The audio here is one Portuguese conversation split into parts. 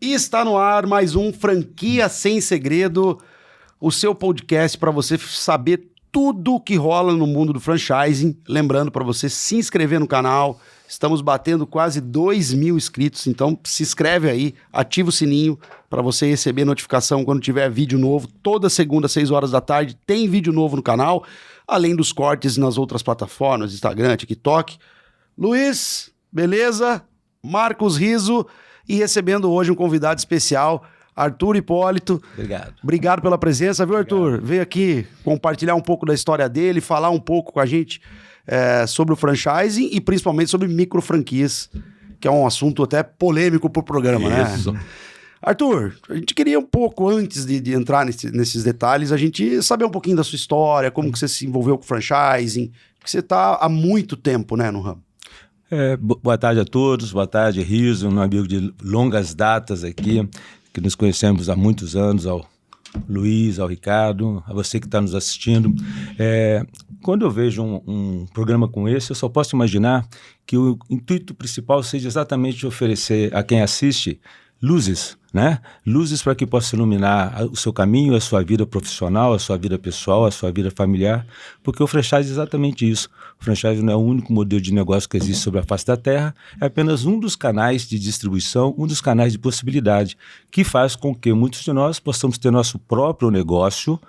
E está no ar mais um Franquia Sem Segredo, o seu podcast para você saber tudo que rola no mundo do franchising. Lembrando para você se inscrever no canal, estamos batendo quase 2.000 inscritos, então se inscreve aí, ativa o sininho para você receber notificação quando tiver vídeo novo. Toda segunda, às 6 horas da tarde, tem vídeo novo no canal, além dos cortes nas outras plataformas, Instagram, TikTok. Luiz, beleza? Marcos Riso e recebendo hoje um convidado especial, Arthur Hipólito. Obrigado. Obrigado pela presença, viu, Arthur? Obrigado. Veio aqui compartilhar um pouco da história dele, falar um pouco com a gente sobre o franchising e principalmente sobre micro franquias, que é um assunto até polêmico pro programa, Isso. né? Arthur, a gente queria um pouco, antes de entrar nesses detalhes, a gente saber um pouquinho da sua história, como que você se envolveu com o franchising, porque você está há muito tempo, né, no ramo. Boa tarde a todos, boa tarde, Riso, um amigo de longas datas aqui, que nos conhecemos há muitos anos, ao Luiz, ao Ricardo, a você que está nos assistindo. Quando eu vejo um programa como esse, eu só posso imaginar que o intuito principal seja exatamente oferecer a quem assiste luzes, né? Luzes para que possa iluminar o seu caminho, a sua vida profissional, a sua vida pessoal, a sua vida familiar, porque o franchise é exatamente isso. O franchise não é o único modelo de negócio que existe sobre a face da terra, é apenas um dos canais de distribuição, um dos canais de possibilidade, que faz com que muitos de nós possamos ter nosso próprio negócio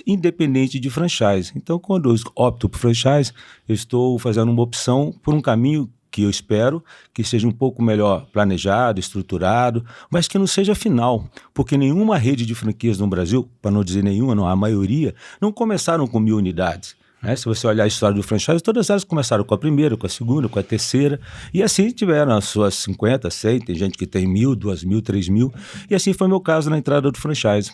independente de franchise. Então, quando eu opto por franchise, eu estou fazendo uma opção por um caminho que eu espero que seja um pouco melhor planejado, estruturado, mas que não seja final, porque nenhuma rede de franquias no Brasil, para não dizer nenhuma, não, a maioria, não começaram com 1.000 unidades. Né? Se você olhar a história do franchise, todas elas começaram com a primeira, com a segunda, com a terceira, e assim tiveram as suas 50, 100, tem gente que tem 1.000, 2.000, 3.000, e assim foi meu caso na entrada do franchise.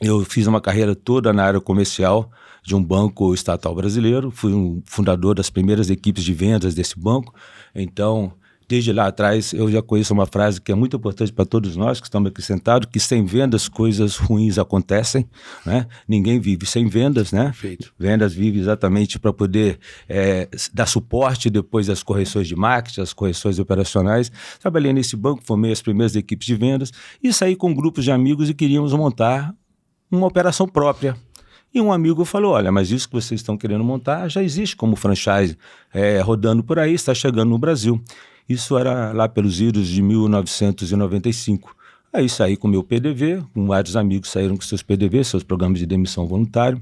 Eu fiz uma carreira toda na área comercial de um banco estatal brasileiro, fui um fundador das primeiras equipes de vendas desse banco, então, desde lá atrás, eu já conheço uma frase que é muito importante para todos nós que estamos aqui sentados, que sem vendas coisas ruins acontecem, né? Ninguém vive sem vendas, né? Perfeito. Vendas vive exatamente para poder dar suporte depois das correções de marketing, as correções operacionais. Trabalhei nesse banco, formei as primeiras equipes de vendas e saí com grupos de amigos e queríamos montar uma operação própria. E um amigo falou, olha, mas isso que vocês estão querendo montar já existe como franchise, rodando por aí, está chegando no Brasil. Isso era lá pelos idos de 1995. Aí saí com o meu PDV, vários amigos saíram com seus PDV, seus programas de demissão voluntário.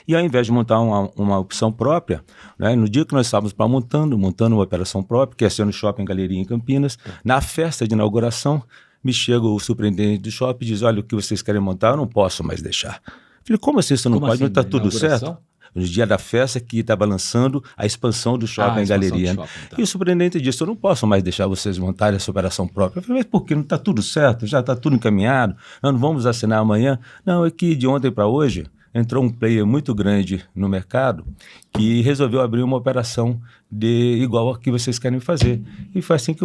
E ao invés de montar uma opção própria, né, no dia que nós estávamos montando uma operação própria, que ia ser no Shopping Galeria em Campinas, na festa de inauguração, me chega o superintendente do shopping e diz, olha, o que vocês querem montar, eu não posso mais deixar. Falei, como assim você não pode? Não está tudo certo? No dia da festa que estava lançando a expansão do Shopping Galeria. Shopping, tá. E o superintendente disse, eu não posso mais deixar vocês montarem essa operação própria. Eu falei, mas por que? Não está tudo certo? Já está tudo encaminhado? Nós não vamos assinar amanhã? Não, é que de ontem para hoje entrou um player muito grande no mercado que resolveu abrir uma operação igual a que vocês querem fazer. E foi assim que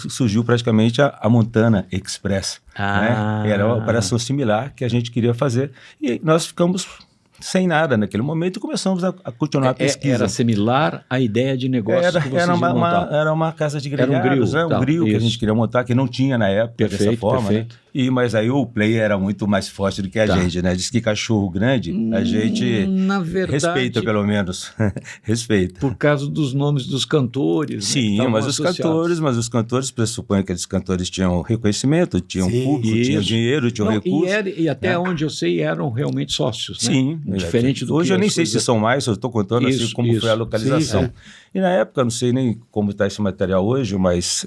surgiu praticamente a Montana Express. Né? Era uma operação similar que a gente queria fazer e nós ficamos sem nada naquele momento e começamos a continuar a pesquisa. Era similar à ideia de negócio que vocês iam montar. Era uma casa de grelhados, um grill que a gente queria montar, que não tinha na época dessa forma. Né? Mas aí o player era muito mais forte do que a gente, né? Diz que cachorro grande, a gente respeita pelo menos. Respeita. Por causa dos nomes dos cantores. Sim, né, mas os cantores pressupõem que aqueles cantores tinham reconhecimento, tinham público, tinham dinheiro, tinham recursos. E até onde eu sei eram realmente sócios, né? Sim. Diferente do hoje que eu nem sei se são mais, eu estou contando assim como foi a localização. Sim, E na época, não sei nem como está esse material hoje, mas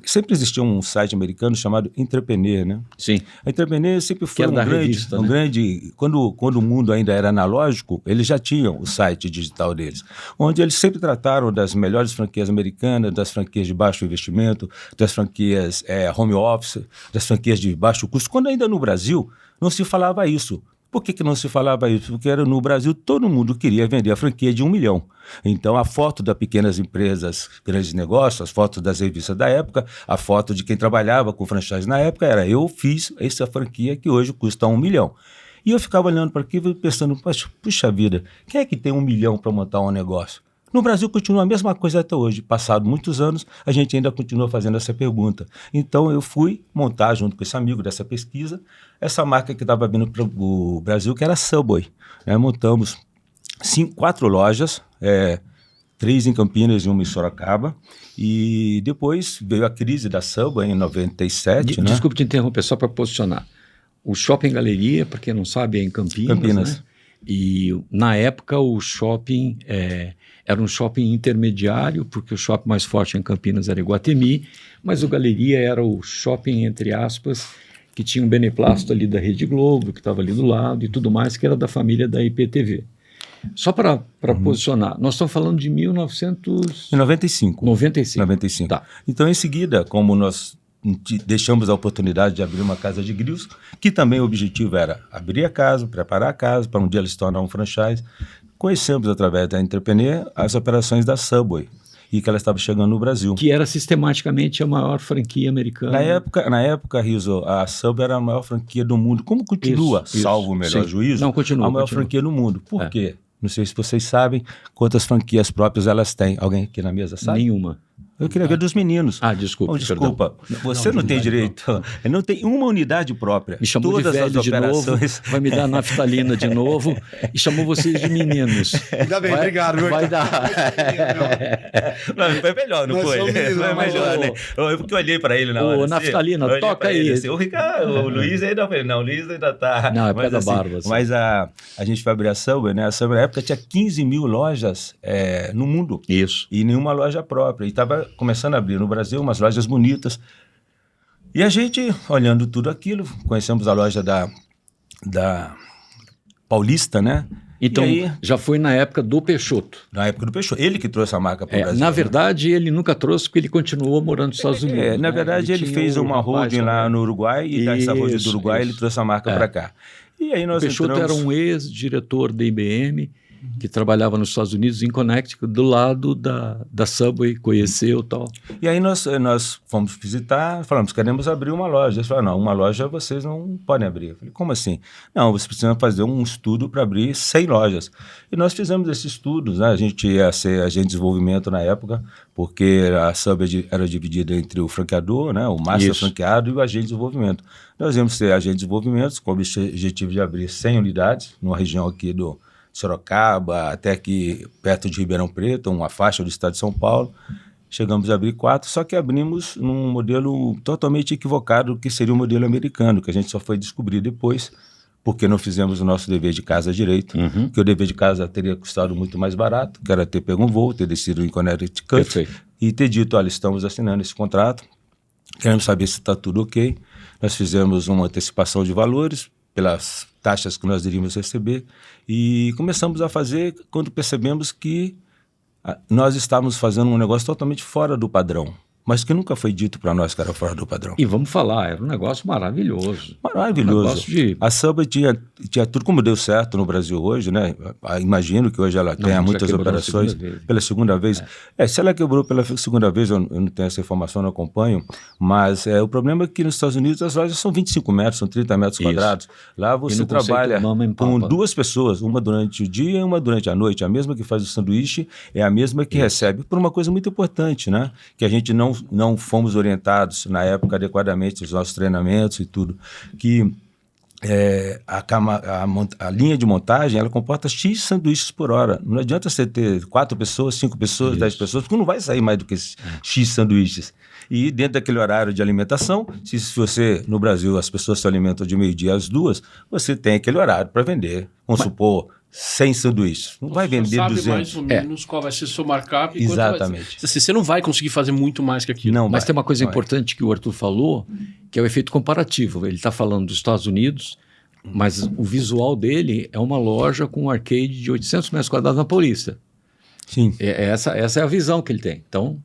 sempre existia um site americano chamado Entrepreneur, né? Sim. A Entrepreneur sempre foi grande. Quando o mundo ainda era analógico, eles já tinham o site digital deles, onde eles sempre trataram das melhores franquias americanas, das franquias de baixo investimento, das franquias home office, das franquias de baixo custo, quando ainda no Brasil não se falava isso. Por que não se falava isso? Porque no Brasil todo mundo queria vender a franquia de 1 milhão. Então a foto das pequenas empresas, grandes negócios, as fotos das revistas da época, a foto de quem trabalhava com franchise na época era eu fiz essa franquia que hoje custa 1 milhão. E eu ficava olhando para aquilo e pensando, puxa vida, quem é que tem 1 milhão para montar um negócio? No Brasil continua a mesma coisa até hoje. Passado muitos anos, a gente ainda continua fazendo essa pergunta. Então, eu fui montar, junto com esse amigo dessa pesquisa, essa marca que estava vindo para o Brasil, que era a Subway. Montamos 4 lojas, 3 em Campinas e uma em Sorocaba. E depois veio a crise da Subway em 97. Desculpe te interromper, só para posicionar. O Shopping Galeria, para quem não sabe, é em Campinas. Né? E na época o shopping era um shopping intermediário, porque o shopping mais forte em Campinas era Iguatemi, mas o Galeria era o shopping, entre aspas, que tinha um beneplácito ali da Rede Globo, que estava ali do lado e tudo mais, que era da família da IPTV. Só para posicionar, nós estamos falando de 1995. 95. Tá. Então, em seguida, como nós deixamos a oportunidade de abrir uma casa de grilos, que também o objetivo era abrir a casa, preparar a casa, para um dia ela se tornar um franchise. Conhecemos, através da Entrepreneur, as operações da Subway, e que ela estava chegando no Brasil. Que era sistematicamente a maior franquia americana. Na época, Rizzo, a Subway era a maior franquia do mundo. Como continua, salvo o melhor juízo, a maior franquia do mundo. Por quê? Não sei se vocês sabem quantas franquias próprias elas têm. Alguém aqui na mesa sabe? Nenhuma. Eu queria ver dos meninos. Desculpa. Desculpa. Você não tem direito. Não tem uma unidade própria. Me chamou de velho de novo, vai me dar naftalina de novo e chamou vocês de meninos. Ainda bem, obrigado. Vai dar. Não, foi melhor, não foi? Foi melhor, né? Porque eu olhei para ele na hora. Ô, naftalina, toca aí. Assim, o Luiz ainda foi. Não, o Luiz ainda está. Não, é pé da barba. Assim. Mas a gente foi abrir a Subway, né? A Subway na época tinha 15 mil lojas no mundo. Isso. E nenhuma loja própria. E estava começando a abrir no Brasil umas lojas bonitas. E a gente, olhando tudo aquilo, conhecemos a loja da Paulista, né? Então, já foi na época do Peixoto. Na época do Peixoto. Ele que trouxe a marca para o Brasil. Na verdade, ele nunca trouxe, porque ele continuou morando nos Estados Unidos. Na verdade, ele fez uma holding lá no Uruguai, e dessa holding do Uruguai ele trouxe a marca para cá. E aí nós o Peixoto era um ex-diretor da IBM, que trabalhava nos Estados Unidos, em Connecticut, do lado da Subway, conheceu e tal. E aí nós fomos visitar, falamos, queremos abrir uma loja. Eles falaram, não, uma loja vocês não podem abrir. Eu falei, como assim? Não, vocês precisam fazer um estudo para abrir 100 lojas. E nós fizemos esse estudo, né? A gente ia ser agente de desenvolvimento na época, porque a Subway era dividida entre o franqueador, né? O master franqueado e o agente de desenvolvimento. Nós íamos ser agente de desenvolvimento com o objetivo de abrir 100 unidades, numa região aqui do Sorocaba, até aqui perto de Ribeirão Preto, uma faixa do estado de São Paulo. Chegamos a abrir 4, só que abrimos num modelo totalmente equivocado, que seria o modelo americano, que a gente só foi descobrir depois, porque não fizemos o nosso dever de casa direito, que o dever de casa teria custado muito mais barato, que era ter pego um voo, ter descido em Connecticut e ter dito, olha, estamos assinando esse contrato, queremos saber se está tudo ok. Nós fizemos uma antecipação de valores, pelas taxas que nós iríamos receber, e começamos a fazer quando percebemos que nós estávamos fazendo um negócio totalmente fora do padrão, mas que nunca foi dito para nós que era fora do padrão. E vamos falar, era um negócio maravilhoso. Maravilhoso. A Subway tinha tudo, como deu certo no Brasil hoje, né? Imagino que hoje ela tenha muitas operações pela segunda vez. Se ela quebrou pela segunda vez, eu não tenho essa informação, não acompanho, mas o problema é que nos Estados Unidos as lojas são 25 metros, são 30 metros quadrados. Lá você trabalha com 2 pessoas, uma durante o dia e uma durante a noite. A mesma que faz o sanduíche é a mesma que recebe, por uma coisa muito importante, né? Que a gente não fomos orientados na época adequadamente nos nossos treinamentos e tudo, que a linha de montagem ela comporta X sanduíches por hora. Não adianta você ter 4 pessoas, 5 pessoas, 10 pessoas, porque não vai sair mais do que X sanduíches. E dentro daquele horário de alimentação, se você, no Brasil, as pessoas se alimentam de meio-dia às 2, você tem aquele horário para vender. Vamos supor, 100 sanduíches. Não vai vender 200. Você sabe mais ou menos qual vai ser o seu markup. Exatamente. Você não vai conseguir fazer muito mais que aquilo. Mas tem uma coisa importante que o Arthur falou, que é o efeito comparativo. Ele está falando dos Estados Unidos, mas o visual dele é uma loja com um arcade de 800 metros quadrados na Paulista. Sim. Essa é a visão que ele tem. Então,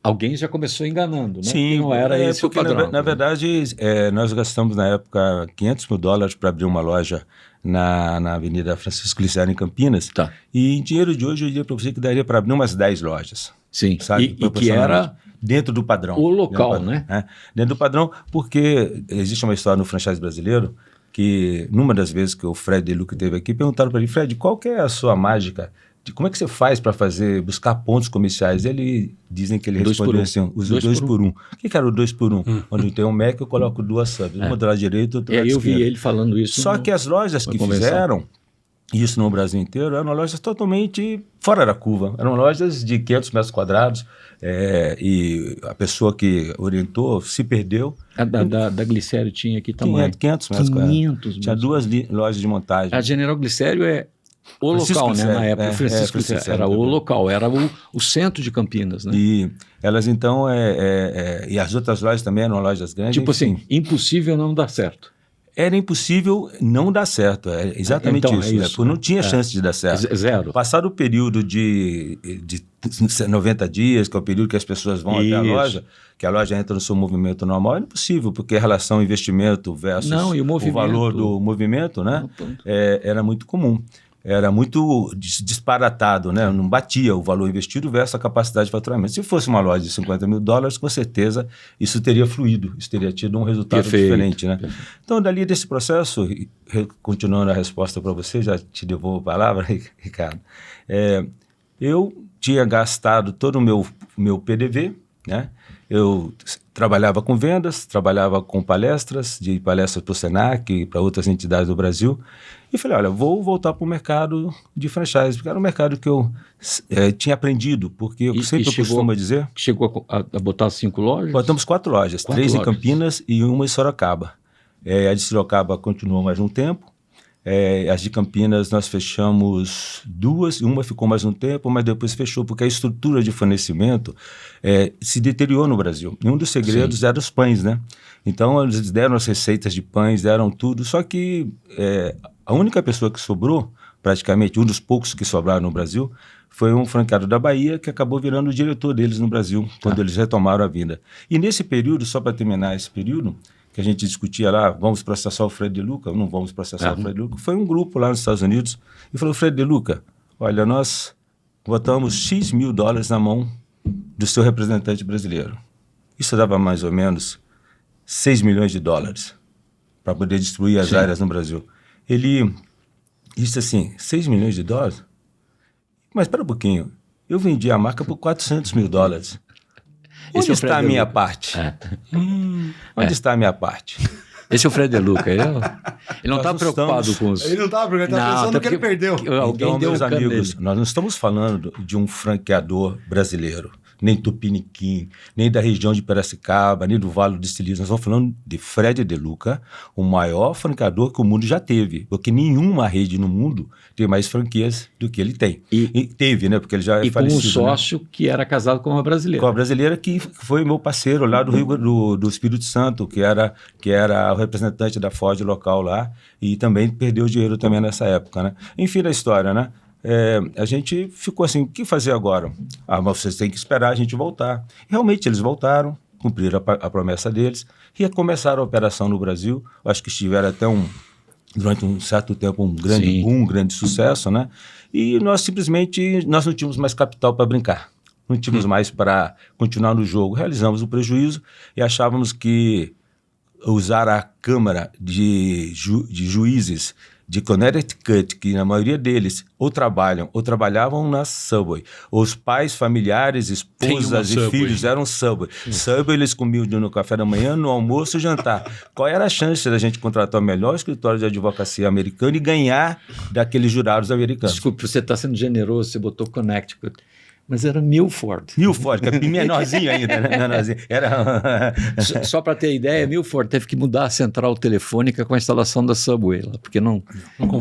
alguém já começou enganando, né? Sim, que não era esse o padrão. Na verdade, nós gastamos na época $500 mil para abrir uma loja na Avenida Francisco Glicério, em Campinas. Tá. E em dinheiro de hoje, eu diria para você que daria para abrir umas 10 lojas. Sim, sabe? E que era dentro do padrão. O local, né? Dentro do padrão, porque existe uma história no franchise brasileiro que, numa das vezes que o Fred Deluc teve aqui, perguntaram para ele, Fred, qual que é a sua mágica como é que você faz para buscar pontos comerciais? Dizem que ele respondeu assim, os 2 por 1. O que era o 2 por 1? Onde tem um Mac, eu coloco 2 subs, uma do lado direito, outra do lado esquerdo. Eu vi ele falando isso. Só que as lojas que fizeram isso no Brasil inteiro eram lojas totalmente fora da curva. Eram lojas de 500 metros quadrados e a pessoa que orientou se perdeu. A da Glicério tinha aqui tamanho? 500 metros quadrados. 500 Tinha 2 lojas de montagem. A General Glicério é o Francisco local, Glicério, né? Na época, Francisco Glicério era o local, era o centro de Campinas, né? E elas então, e as outras lojas também eram lojas grandes. Tipo enfim. assim, impossível não dar certo. Era impossível não dar certo, é exatamente Então, isso. Né? Não tinha chance de dar certo. Zero. Passado o período de 90 dias, que é o período que as pessoas vão até a loja, que a loja entra no seu movimento normal, é impossível, porque a relação investimento versus o valor do movimento, né, era muito comum. Era muito disparatado, né? Não batia o valor investido versus a capacidade de faturamento. Se fosse uma loja de $50 mil, com certeza isso teria fluído, isso teria tido um resultado diferente, né? Então, dali desse processo, continuando a resposta para você, já te devolvo a palavra, Ricardo, eu tinha gastado todo o meu PDV, né? Eu trabalhava com vendas, trabalhava com palestras para o Senac e para outras entidades do Brasil. E falei, olha, vou voltar para o mercado de franchise, porque era um mercado que eu tinha aprendido, porque eu sempre costumo dizer... Chegou a botar 5 lojas? Botamos 4 lojas, 3 em Campinas e uma em Sorocaba. A de Sorocaba continuou mais um tempo. As de Campinas nós fechamos 2, uma ficou mais um tempo, mas depois fechou, porque a estrutura de fornecimento se deteriorou no Brasil. E um dos segredos era os pães, né? Então eles deram as receitas de pães, deram tudo, só que a única pessoa que sobrou, praticamente um dos poucos que sobraram no Brasil, foi um franqueado da Bahia que acabou virando o diretor deles no Brasil, quando eles retomaram a vinda. E nesse período, só para terminar esse período, que a gente discutia lá, vamos processar o Fred De Luca, não vamos processar o Fred De Luca, foi um grupo lá nos Estados Unidos e falou, Fred De Luca, olha, nós botamos X mil dólares na mão do seu representante brasileiro. Isso dava mais ou menos $6 milhões para poder destruir as áreas no Brasil. Ele disse assim, $6 milhões? Mas espera um pouquinho, eu vendi a marca por $400 mil. Onde está a minha parte? Onde está a minha parte? Esse é o Fred De Luca. Ele não está preocupado com os... Ele não estava preocupado, ele está pensando no que ele perdeu. Alguém deu meus amigos, nós não estamos falando de um franqueador brasileiro, nem Tupiniquim, nem da região de Piracicaba, nem do Vale do Silício. Nós estamos falando de Fred De Luca, o maior franqueador que o mundo já teve, porque nenhuma rede no mundo tem mais franquias do que ele tem. E teve, né? Porque ele já é falecido. E com um sócio, né, que era casado com uma brasileira. Com a brasileira que foi meu parceiro lá do Rio do Espírito Santo, que era o representante da Ford local lá, e também perdeu dinheiro também nessa época, né? Enfim, da história, né? A gente ficou assim, o que fazer agora? Mas vocês têm que esperar a gente voltar. E realmente eles voltaram, cumpriram a promessa deles e começaram a operação no Brasil. Acho que estiveram até durante um certo tempo um grande boom, um grande sucesso, né? E nós simplesmente não tínhamos mais capital para brincar, não tínhamos mais para continuar no jogo. Realizamos o prejuízo e achávamos que usar a Câmara de Juízes de Connecticut, que na maioria deles ou trabalhavam na Subway. Os pais, familiares, esposas e filhos eram Subway. Subway eles comiam no café da manhã, no almoço e jantar. Qual era a chance da gente contratar o melhor escritório de advocacia americano e ganhar daqueles jurados americanos? Desculpe, você está sendo generoso, você botou Connecticut. Mas era Milford. Milford, que é menorzinho ainda, né? Menorzinho. Era... Só para ter ideia, Milford teve que mudar a central telefônica com a instalação da Subway lá, porque não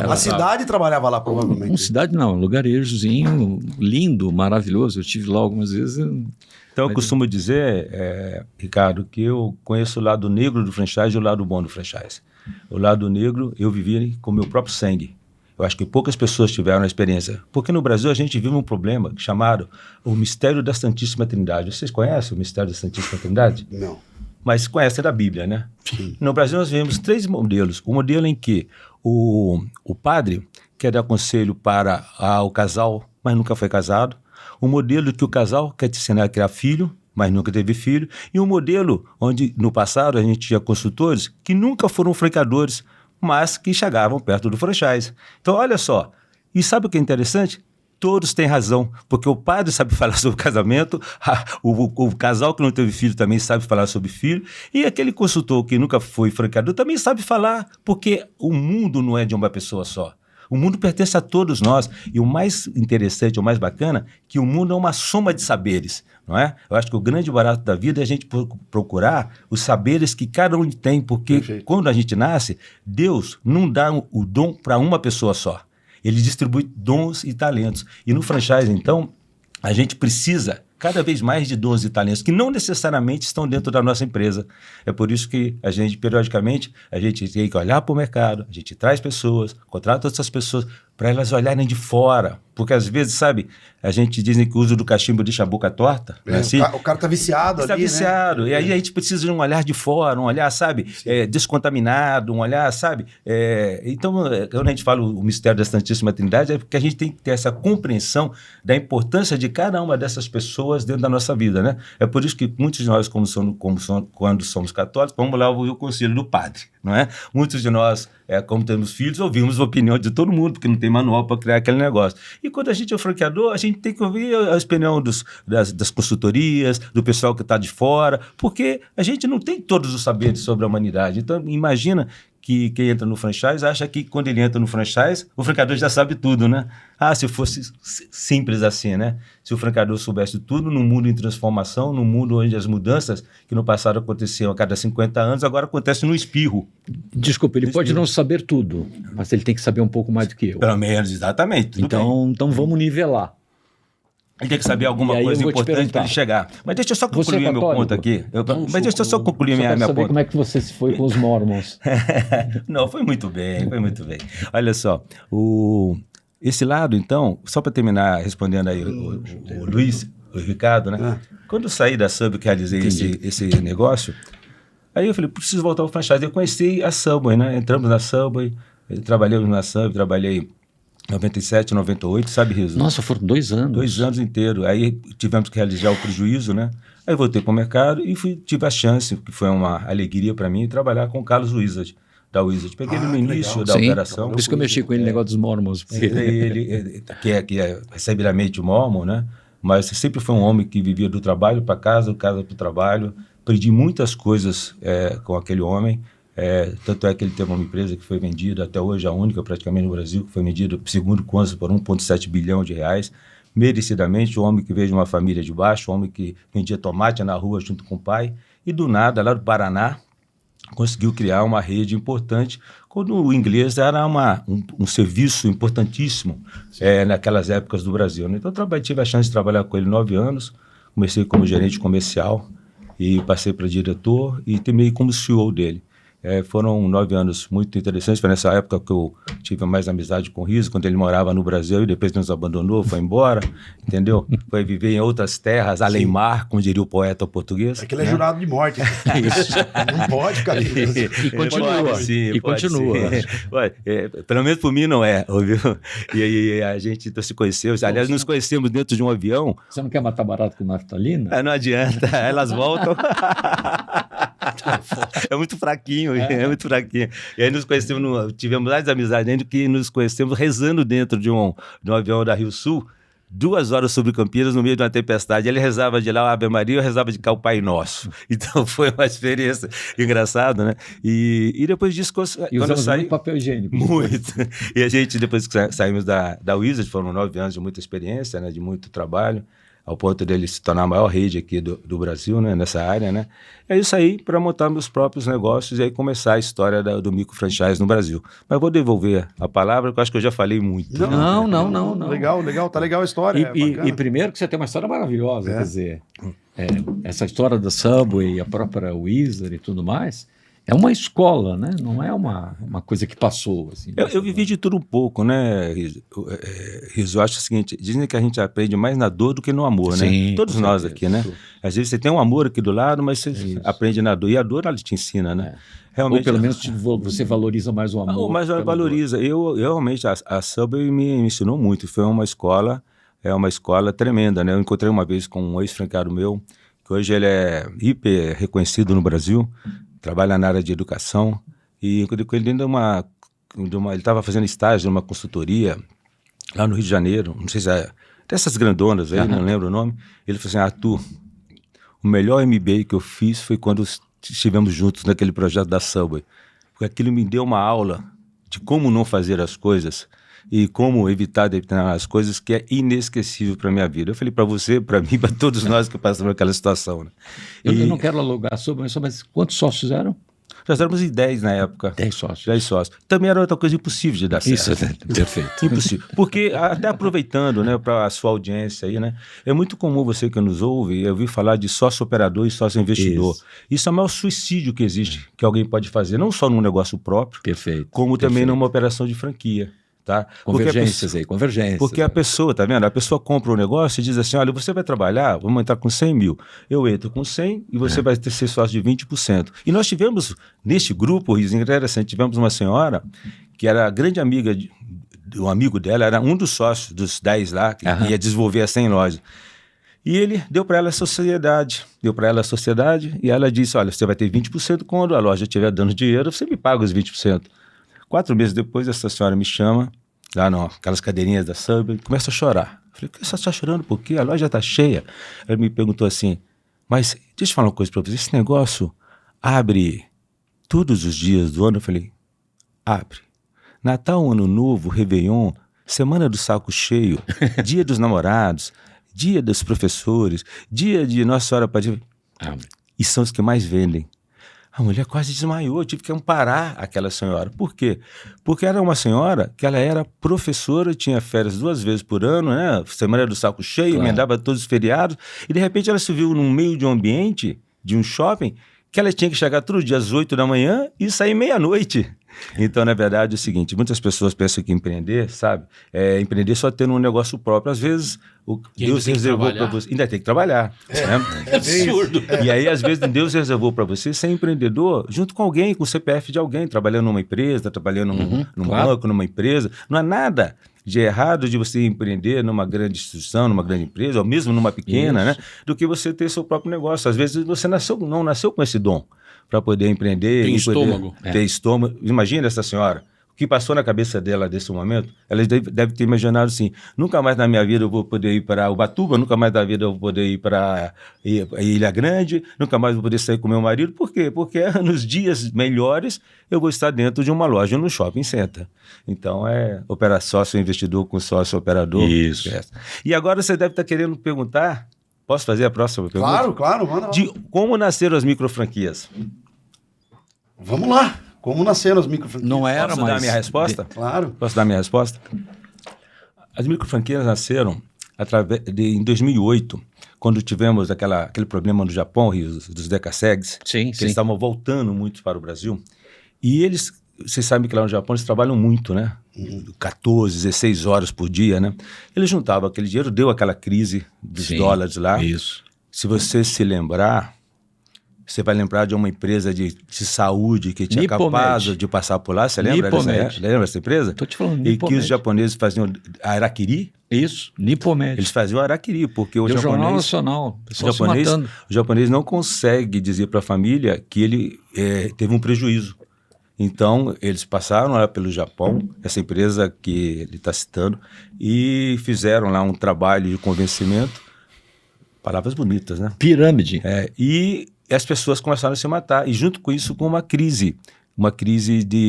a cidade trabalhava lá, provavelmente. Não, cidade não, um lugarejozinho lindo, maravilhoso. Eu estive lá algumas vezes. Então eu costumo dizer, Ricardo, que eu conheço o lado negro do franchise e o lado bom do franchise. O lado negro eu vivi com o meu próprio sangue. Eu acho que poucas pessoas tiveram a experiência. Porque no Brasil a gente vive um problema chamado o mistério da Santíssima Trindade. Vocês conhecem o mistério da Santíssima Trindade? Não. Mas conhecem da Bíblia, né? Sim. No Brasil nós vivemos 3 modelos. O modelo em que o padre quer dar conselho para o casal, mas nunca foi casado. O modelo que o casal quer te ensinar a criar filho, mas nunca teve filho. E um modelo onde no passado a gente tinha consultores que nunca foram franqueadores, mas que chegavam perto do franchise. Então, olha só, e sabe o que é interessante? todos têm razão, porque o padre sabe falar sobre casamento, o casal que não teve filho também sabe falar sobre filho, e aquele consultor que nunca foi franqueador também sabe falar, porque o mundo não é de uma pessoa só. O mundo pertence a todos nós. E o mais interessante, o mais bacana, que o mundo é uma soma de saberes, não é? Eu acho que o grande barato da vida é a gente procurar os saberes que cada um tem, porque quando a gente nasce, Deus não dá o dom para uma pessoa só. Ele distribui dons e talentos. E no franchise, então, a gente precisa cada vez mais de dons e talentos que não necessariamente estão dentro da nossa empresa. É por isso que a gente, periodicamente, a gente tem que olhar para o mercado, a gente traz pessoas, contrata outras pessoas para elas olharem de fora. Porque às vezes, sabe, a gente diz que o uso do cachimbo deixa a boca torta. Né, assim? O cara tá viciado ali, tá viciado, né? E aí a gente precisa de um olhar de fora, um olhar, sabe, descontaminado, um olhar, sabe... Então, quando a gente fala o mistério da Santíssima Trindade, é porque a gente tem que ter essa compreensão da importância de cada uma dessas pessoas dentro da nossa vida, né? É por isso que muitos de nós, quando somos católicos, vamos lá ouvir o conselho do padre, não é? Muitos de nós, como temos filhos, ouvimos a opinião de todo mundo, porque não tem manual para criar aquele negócio. E quando a gente é franqueador, a gente tem que ouvir a opinião das consultorias, do pessoal que está de fora, porque a gente não tem todos os saberes sobre a humanidade. Então, imagina que quem entra no franchise acha que quando ele entra no franchise, o franqueador já sabe tudo, né? Se fosse simples assim, né? Se o franqueador soubesse tudo num mundo em transformação, num mundo onde as mudanças que no passado aconteciam a cada 50 anos, agora acontecem no espirro. Desculpa, ele pode não saber tudo, mas ele tem que saber um pouco mais do que eu. Pelo menos, exatamente. Então vamos nivelar. Ele tem que saber alguma coisa importante para ele chegar. Mas deixa eu só concluir meu ponto aqui. Mas deixa eu só concluir minha ponto. Como é que você se foi com os mormons? Não, foi muito bem. Olha só, esse lado, então, só para terminar respondendo aí o Luiz, o Ricardo, né? Quando eu saí da Subway, que realizei esse negócio, aí eu falei, preciso voltar ao franchise. Eu conheci a Subway, né? Entramos na Subway, trabalhamos na Subway, trabalhei 97, 98, sabe, Riso? Nossa, foram 2 anos. 2 anos inteiros. Aí tivemos que realizar o prejuízo, né? Aí voltei para o mercado e tive a chance, que foi uma alegria para mim, trabalhar com o Carlos Wizard, da Wizard. Peguei ele no início da operação. Por isso que eu mexi com ele no negócio dos mormons. Ele que é sabidamente mormon, né? Mas sempre foi um homem que vivia do trabalho para casa, do casa para o trabalho. Aprendi muitas coisas com aquele homem. Tanto é que ele teve uma empresa que foi vendida, até hoje a única praticamente no Brasil, que foi vendida, segundo contas, por 1,7 bilhão de reais, merecidamente. Um homem que veio de uma família de baixo, um homem que vendia tomate na rua junto com o pai, e do nada, lá do Paraná, conseguiu criar uma rede importante, quando o inglês era um serviço importantíssimo naquelas épocas do Brasil, né? Então tive a chance de trabalhar com ele 9 anos, comecei como gerente comercial, e passei para diretor, e terminei como CEO dele. Foram 9 anos muito interessantes. Foi nessa época que eu tive mais amizade com o Riso, quando ele morava no Brasil e depois nos abandonou, foi embora, entendeu? Foi viver em outras terras, além mar, como diria o poeta português. Aquele é jurado de morte. Isso. Não pode, cara. E continua. Pelo menos por mim não é, ouviu? E a gente se conheceu, aliás, nos conhecemos dentro de um avião. Você não quer matar barato com naftalina? Não adianta, elas voltam. É muito fraquinho, muito fraquinho. E aí nos conhecemos, tivemos mais amizade ainda que nos conhecemos rezando dentro de um avião da Rio Sul, 2 horas sobre Campinas, no meio de uma tempestade. Ele rezava de lá o Ave Maria, eu rezava de cá o Pai Nosso. Então foi uma experiência engraçada, né? E depois disso, quando eu saí... muito papel higiênico. Muito. E a gente, depois que saímos da Wizard, foram 9 anos de muita experiência, né? De muito trabalho, ao ponto dele se tornar a maior rede aqui do Brasil, né, nessa área, né? E aí eu saí para montar meus próprios negócios e aí começar a história do micro franchise no Brasil. Mas vou devolver a palavra, porque eu acho que eu já falei muito. Não. Legal, tá legal a história. E primeiro que você tem uma história maravilhosa, quer dizer, essa história da Subway, a própria Wizard e tudo mais... É uma escola, né? Não é uma coisa que passou. Assim, eu vivi de tudo um pouco, né, Riso? Eu acho o seguinte, dizem que a gente aprende mais na dor do que no amor, sim, né? Todos nós aqui, né? Às vezes você tem um amor aqui do lado, mas você aprende na dor. E a dor, ela te ensina, né? Realmente, ou pelo menos você valoriza mais o amor. Mas valoriza. Eu realmente, a Subway me ensinou muito. Foi uma escola tremenda, né? Eu encontrei uma vez com um ex-franqueado meu, que hoje ele é hiper reconhecido no Brasil, trabalha na área de educação, e ele estava fazendo estágio numa consultoria lá no Rio de Janeiro, não sei se é dessas grandonas aí, não lembro o nome. Ele falou assim, Arthur, o melhor MBA que eu fiz foi quando estivemos juntos naquele projeto da Subway, porque aquilo me deu uma aula de como não fazer as coisas e como evitar determinadas coisas que é inesquecível para a minha vida. Eu falei para você, para mim, para todos nós que passamos aquela situação. Né? Eu não quero alugar sobre, mas quantos sócios eram? Nós éramos em 10 na época. 10 sócios. 10 sócios. Também era outra coisa impossível de dar certo. Isso, perfeito. Impossível. Porque, até aproveitando, né, para a sua audiência aí, né, é muito comum você que nos ouve ouvir falar de sócio operador e sócio investidor. Isso é o maior suicídio que existe, que alguém pode fazer, não só num negócio próprio, como também numa operação de franquia. Tá? Convergências. Porque a pessoa, tá vendo? A pessoa compra um negócio e diz assim, olha, você vai trabalhar, vamos entrar com 100 mil. Eu entro com 100 e você vai ter ser sócio de 20%. E nós tivemos, neste grupo, interessante, tivemos uma senhora que era grande amiga, o amigo dela era um dos sócios dos 10 lá, que ia desenvolver as 100 lojas. E ele deu para ela a sociedade. E ela disse, olha, você vai ter 20% quando a loja estiver dando dinheiro, você me paga os 20%. 4 meses depois, essa senhora me chama, lá aquelas cadeirinhas da Subway, começa a chorar. Eu falei, você está chorando por quê? A loja está cheia. Ela me perguntou assim, mas deixa eu falar uma coisa para você, esse negócio abre todos os dias do ano? Eu falei, abre. Natal, Ano Novo, Réveillon, Semana do Saco Cheio, Dia dos Namorados, Dia dos Professores, Dia de Nossa Senhora Padre. Abre. E são os que mais vendem. A mulher quase desmaiou, eu tive que amparar aquela senhora. Por quê? Porque era uma senhora que ela era professora, tinha férias 2 vezes por ano, né? Semana do Saco Cheio, emendava todos os feriados, e de repente ela se viu num meio de um ambiente, de um shopping, que ela tinha que chegar todo dia às 8 da manhã e sair meia-noite. Então, na verdade, é o seguinte, muitas pessoas pensam que empreender, sabe? É empreender só tendo um negócio próprio. Às vezes, Deus reservou para você... Ainda tem que trabalhar. Né? É absurdo. E aí, às vezes, Deus reservou para você ser empreendedor junto com alguém, com o CPF de alguém, trabalhando numa empresa, trabalhando num banco, numa empresa. Não há nada de errado de você empreender numa grande instituição, numa grande empresa, ou mesmo numa pequena, né? Do que você ter seu próprio negócio. Às vezes, você não nasceu com esse dom para poder empreender. Tem estômago. Ter estômago. Imagina essa senhora, o que passou na cabeça dela nesse momento, ela deve ter imaginado assim, nunca mais na minha vida eu vou poder ir para Ubatuba, nunca mais na vida eu vou poder ir para Ilha Grande, nunca mais vou poder sair com meu marido. Por quê? Porque nos dias melhores eu vou estar dentro de uma loja no shopping center. Então é sócio investidor com sócio operador. Isso. E agora você deve estar querendo perguntar, posso fazer a próxima pergunta? Claro, manda. De como nasceram as microfranquias? Vamos lá. Como nasceram as microfranquias? Não era, Posso dar a minha resposta? Claro. Posso dar a minha resposta? As microfranquias nasceram em 2008, quando tivemos aquele problema no Japão, dos Decasegs, que eles estavam voltando muito para o Brasil. E eles, vocês sabem que lá no Japão eles trabalham muito, né? 14, 16 horas por dia, né? Eles juntavam aquele dinheiro, deu aquela crise dos dólares lá. Isso. Se você se lembrar, você vai lembrar de uma empresa de saúde que tinha capaz de passar por lá. Você lembra dessa empresa? Estou te falando, E que os japoneses faziam araquiri. Isso, Nipomed. Eles faziam araquiri, porque o Jornal Nacional, o japonês não consegue dizer para a família que ele teve um prejuízo. Então, eles passaram lá pelo Japão, essa empresa que ele está citando, e fizeram lá um trabalho de convencimento. Palavras bonitas, né? Pirâmide. E as pessoas começaram a se matar, e junto com isso, com uma crise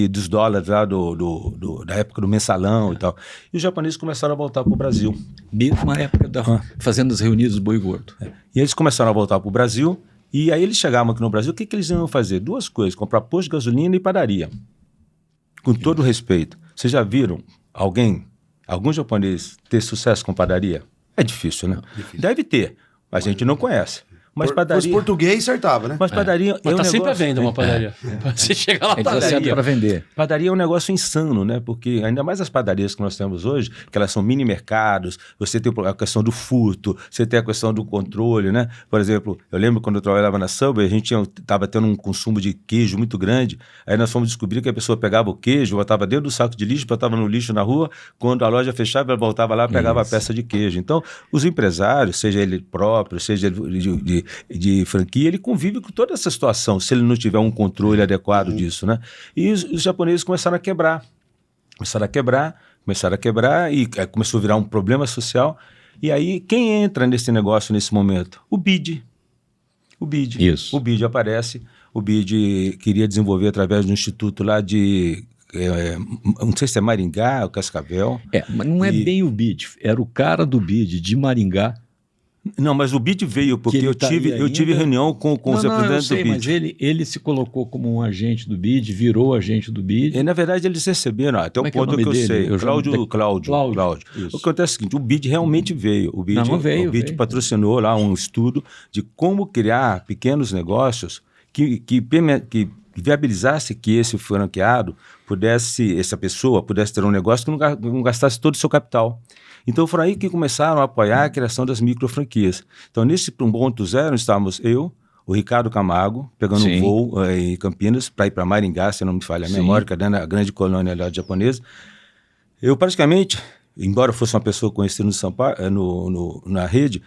dos dólares lá da época do mensalão e tal. E os japoneses começaram a voltar para o Brasil. Mesma época fazendo as reunidas do Boi Gordo. E eles começaram a voltar para o Brasil, e aí eles chegavam aqui no Brasil, o que eles iam fazer? 2 coisas, comprar posto de gasolina e padaria. Com todo respeito, vocês já viram algum japonês ter sucesso com padaria? É difícil, né? Difícil. Deve ter, mas a gente não conhece. Mas padaria... Os português acertava, né? Mas padaria mas tá sempre à venda uma padaria. Você chega lá, padaria para vender. Padaria é um negócio insano, né? Porque ainda mais as padarias que nós temos hoje, que elas são mini mercados, você tem a questão do furto, você tem a questão do controle, né? Por exemplo, eu lembro quando eu trabalhava na Subway, a gente estava tendo um consumo de queijo muito grande, aí nós fomos descobrir que a pessoa pegava o queijo, botava dentro do saco de lixo, botava no lixo na rua, quando a loja fechava, ela voltava lá e pegava a peça de queijo. Então, os empresários, seja ele próprio, seja de franquia, ele convive com toda essa situação, se ele não tiver um controle adequado disso, né? E os japoneses começaram a quebrar, começaram a quebrar e começou a virar um problema social. E aí, quem entra nesse negócio nesse momento? O BID. Isso. O BID aparece. O BID queria desenvolver através de um instituto lá de... não sei se é Maringá ou Cascavel. Mas não é bem o BID. Era o cara do BID de Maringá. Não, mas o BID veio porque eu tive reunião com os representantes do BID. Mas ele se colocou como um agente do BID, virou agente do BID. E, na verdade, eles receberam, até o ponto que eu sei. Cláudio. O que acontece é o seguinte, o BID realmente veio. O BID patrocinou lá um estudo de como criar pequenos negócios que viabilizasse que esse franqueado essa pessoa pudesse ter um negócio que não gastasse todo o seu capital. Então, foi aí que começaram a apoiar a criação das microfranquias. Então, nesse ponto zero, estávamos eu, o Ricardo Camargo, pegando um voo em Campinas para ir para Maringá, se não me falha a memória, que é a grande colônia lá japonesa. Eu praticamente, embora fosse uma pessoa conhecida no São Paulo, na rede,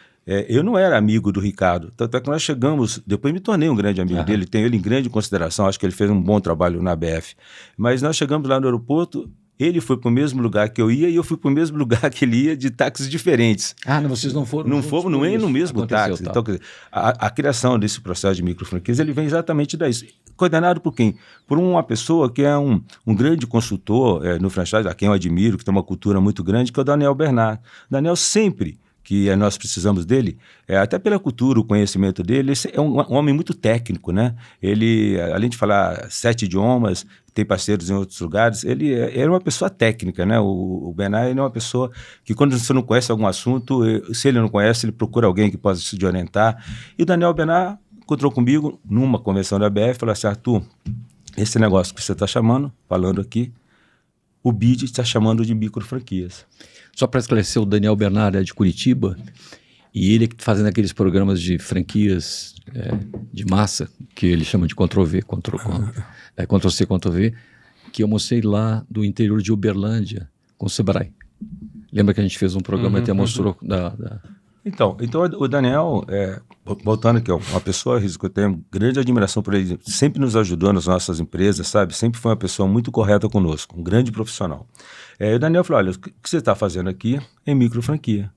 eu não era amigo do Ricardo. Tanto é que nós chegamos, depois me tornei um grande amigo dele, tenho ele em grande consideração, acho que ele fez um bom trabalho na BF. Mas nós chegamos lá no aeroporto, ele foi para o mesmo lugar que eu ia e eu fui para o mesmo lugar que ele ia, de táxis diferentes. Vocês não foram? Não fomos, não é no mesmo táxi. Então, quer dizer, a criação desse processo de microfranquias, ele vem exatamente daí. Coordenado por quem? Por uma pessoa que é um grande consultor no franchise, a quem eu admiro, que tem uma cultura muito grande, que é o Daniel Bernard. Daniel sempre que nós precisamos dele, até pela cultura, o conhecimento dele, é um homem muito técnico, né? Ele, além de falar 7 idiomas, tem parceiros em outros lugares, ele é uma pessoa técnica, né? O Bernard, ele é uma pessoa que quando você não conhece algum assunto, se ele não conhece, ele procura alguém que possa te orientar. E o Daniel Bernard encontrou comigo numa convenção da BF e falou assim, Arthur, esse negócio que você está falando aqui, o BID está chamando de microfranquias. Só para esclarecer, o Daniel Bernard é de Curitiba e ele fazendo aqueles programas de franquias de massa, que ele chama de Ctrl-V, Ctrl-C, Ctrl-V, que eu mostrei lá do interior de Uberlândia com o Sebrae. Lembra que a gente fez um programa e até mostrou Então, o Daniel, voltando aqui, uma pessoa que eu tenho grande admiração por ele, sempre nos ajudou nas nossas empresas, sabe? Sempre foi uma pessoa muito correta conosco, um grande profissional. O Daniel falou, olha, o que você está fazendo aqui é microfranquia.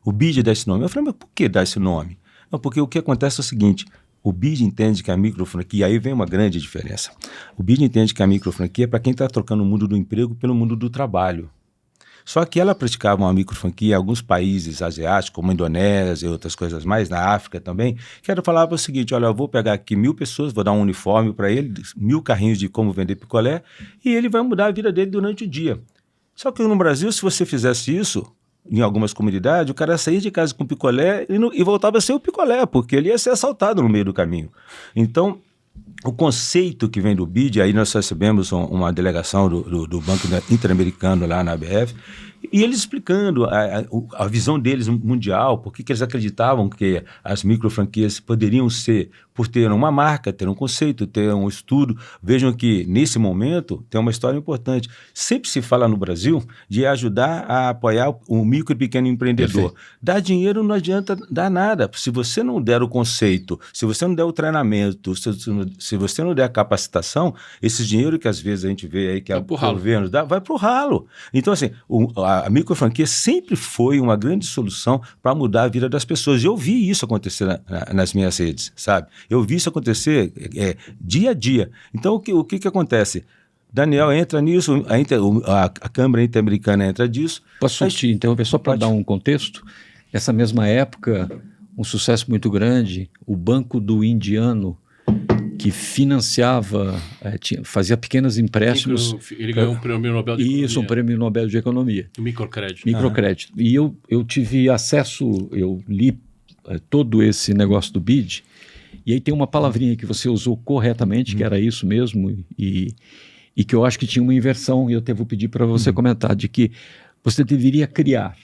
O BID dá esse nome. Eu falei, mas por que dá esse nome? Não, porque o que acontece é o seguinte, o BID entende que a microfranquia, aí vem uma grande diferença. O BID entende que a microfranquia é para quem está trocando o mundo do emprego pelo mundo do trabalho. Só que ela praticava uma microfranquia em alguns países asiáticos, como a Indonésia e outras coisas mais, na África também, que ela falava o seguinte, olha, eu vou pegar aqui 1.000 pessoas, vou dar um uniforme para ele, 1.000 carrinhos de como vender picolé, e ele vai mudar a vida dele durante o dia. Só que no Brasil, se você fizesse isso, em algumas comunidades, o cara saía de casa com picolé e voltava a ser o picolé, porque ele ia ser assaltado no meio do caminho. Então, o conceito que vem do BID, aí nós recebemos uma delegação do Banco Interamericano lá na ABF, e eles explicando a visão deles mundial, por que eles acreditavam que as microfranquias poderiam ser, por ter uma marca, ter um conceito, ter um estudo. Vejam que, nesse momento, tem uma história importante. Sempre se fala no Brasil de ajudar a apoiar o micro e pequeno empreendedor. Perfeito. Dar dinheiro não adianta dar nada. Se você não der o conceito, se você não der o treinamento, se você não der a capacitação, esse dinheiro que às vezes a gente vê aí que o governo dá, vai para o ralo. Então, assim, a microfranquia sempre foi uma grande solução para mudar a vida das pessoas. E eu vi isso acontecer nas minhas redes, sabe? Eu vi isso acontecer dia a dia. Então, o que acontece? Daniel entra nisso, a Câmara Interamericana entra nisso. Posso te interromper só para dar um contexto? Nessa mesma época, um sucesso muito grande, o Banco do Indiano, que financiava, fazia pequenos empréstimos. Ele ganhou um prêmio Nobel de Economia. Isso, um prêmio Nobel de Economia. O microcrédito. Microcrédito. E eu tive acesso, eu li todo esse negócio do BID, e aí tem uma palavrinha que você usou corretamente, que era isso mesmo, e que eu acho que tinha uma inversão, e eu até vou pedir para você comentar, de que você deveria criar.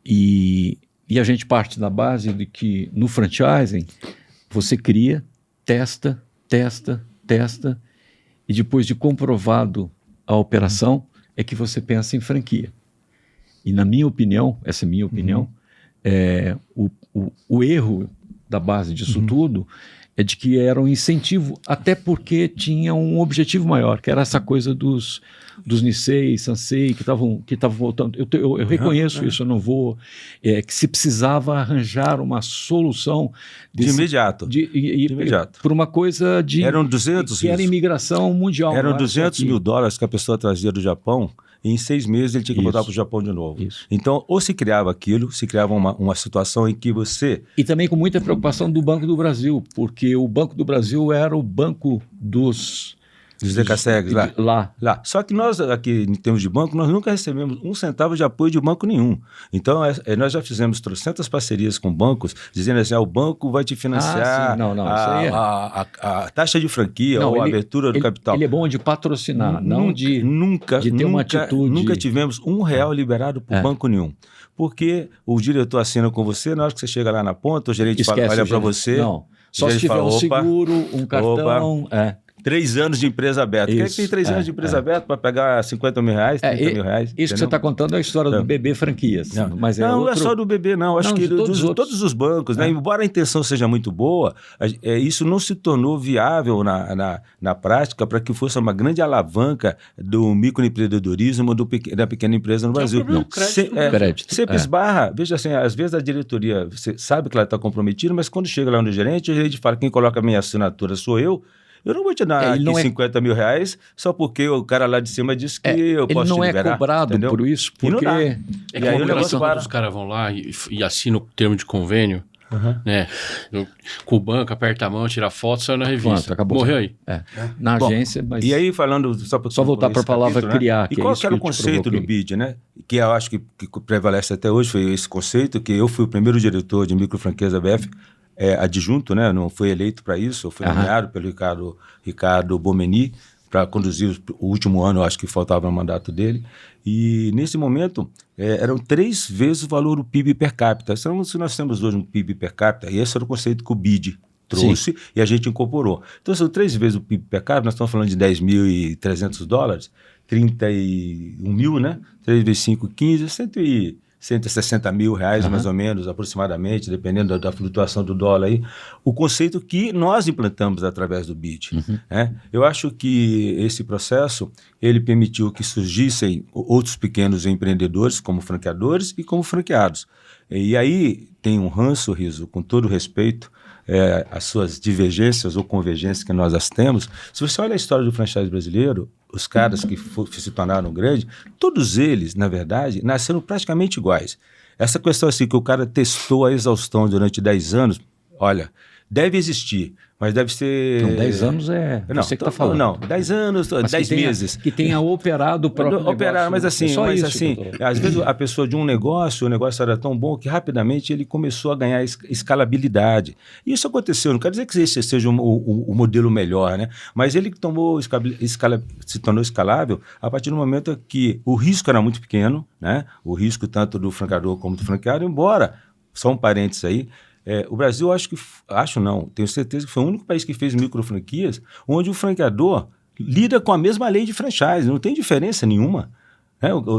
E a gente parte da base de que no franchising você cria, testa, e depois de comprovado a operação, é que você pensa em franquia. E na minha opinião, essa é a minha opinião, o erro da base disso tudo é de que era um incentivo, até porque tinha um objetivo maior, que era essa coisa dos Nisei, Sansei, que estavam voltando. Eu reconheço isso, eu não vou... que se precisava arranjar uma solução... De imediato. De imediato. Por uma coisa de... Eram 200 que era imigração mundial. Eram $200 mil que a pessoa trazia do Japão, e em 6 meses ele tinha que voltar para o Japão de novo. Isso. Então, ou se criava aquilo, se criava uma situação em que você... E também com muita preocupação do Banco do Brasil, porque o Banco do Brasil era o banco dos decassegues lá. Só que nós, aqui em termos de banco, nós nunca recebemos 1 centavo de apoio de banco nenhum. Então, nós já fizemos 300 parcerias com bancos, dizendo assim, o banco vai te financiar a taxa de franquia ou a abertura do capital. Ele é bom de patrocinar, não de ter uma atitude. Nunca tivemos R$1 liberado por banco nenhum. Porque o diretor assina com você, na hora que você chega lá na ponta, o gerente olha para você... Não, só se tiver um seguro, um cartão... 3 anos de empresa aberta. Quem é que tem 3 anos de empresa aberta para pegar R$50 mil, R$30 mil? Isso entendeu? Que você está contando é a história do BB Franquias. Não é só do BB, não. Acho que todos os bancos, né? Embora a intenção seja muito boa, isso não se tornou viável na prática para que fosse uma grande alavanca do microempreendedorismo da pequena empresa no Brasil. Crédito. Sempre esbarra. Veja assim, às vezes a diretoria você sabe que ela está comprometida, mas quando chega lá no gerente, o gerente fala, quem coloca a minha assinatura sou eu. Eu não vou te dar aqui R$50 mil só porque o cara lá de cima disse que eu posso te liberar. Ele não é cobrado, entendeu? Por isso, porque... É que aí os caras vão lá e assinam o termo de convênio, né? Com o banco, aperta a mão, tira a foto, sai na revista. Pronto, acabou. Morreu aí. Na agência, mas... E aí, falando... Só voltar para a palavra criar. E qual que era o conceito do BID, né? Que eu acho que prevalece até hoje, foi esse conceito, que eu fui o primeiro diretor de microfranquias ABF, adjunto, né? Não foi eleito para isso, eu fui nomeado pelo Ricardo Bomeni para conduzir o último ano, eu acho que faltava o mandato dele, e nesse momento eram 3 vezes o valor do PIB per capita. Então, se nós temos hoje um PIB per capita, e esse era o conceito que o BID trouxe e a gente incorporou. Então, são 3 vezes o PIB per capita, nós estamos falando de $10.300, 31 mil, né? 3 vezes 5, 15, 160 mil reais, mais ou menos, aproximadamente, dependendo da flutuação do dólar aí, o conceito que nós implantamos através do BID. Eu acho que esse processo, ele permitiu que surgissem outros pequenos empreendedores, como franqueadores e como franqueados. E aí tem um ranço, Riso, com todo respeito, as suas divergências ou convergências que nós as temos. Se você olha a história do franchise brasileiro, os caras que se tornaram grandes, todos eles, na verdade, nasceram praticamente iguais. Essa questão assim que o cara testou a exaustão durante 10 anos, olha, deve existir, mas deve ser... Não, 10 anos você que está falando. Não, 10 anos, mas 10 meses. Que tenha operado o próprio negócio. Mas assim, às vezes a pessoa de um negócio, o negócio era tão bom que rapidamente ele começou a ganhar escalabilidade. E isso aconteceu, não quer dizer que esse seja o modelo melhor, né? Mas ele se tornou escalável a partir do momento que o risco era muito pequeno, né? O risco tanto do franqueador como do franqueado, embora, só um parênteses aí, o Brasil, tenho certeza que foi o único país que fez microfranquias onde o franqueador lida com a mesma lei de franchise, não tem diferença nenhuma.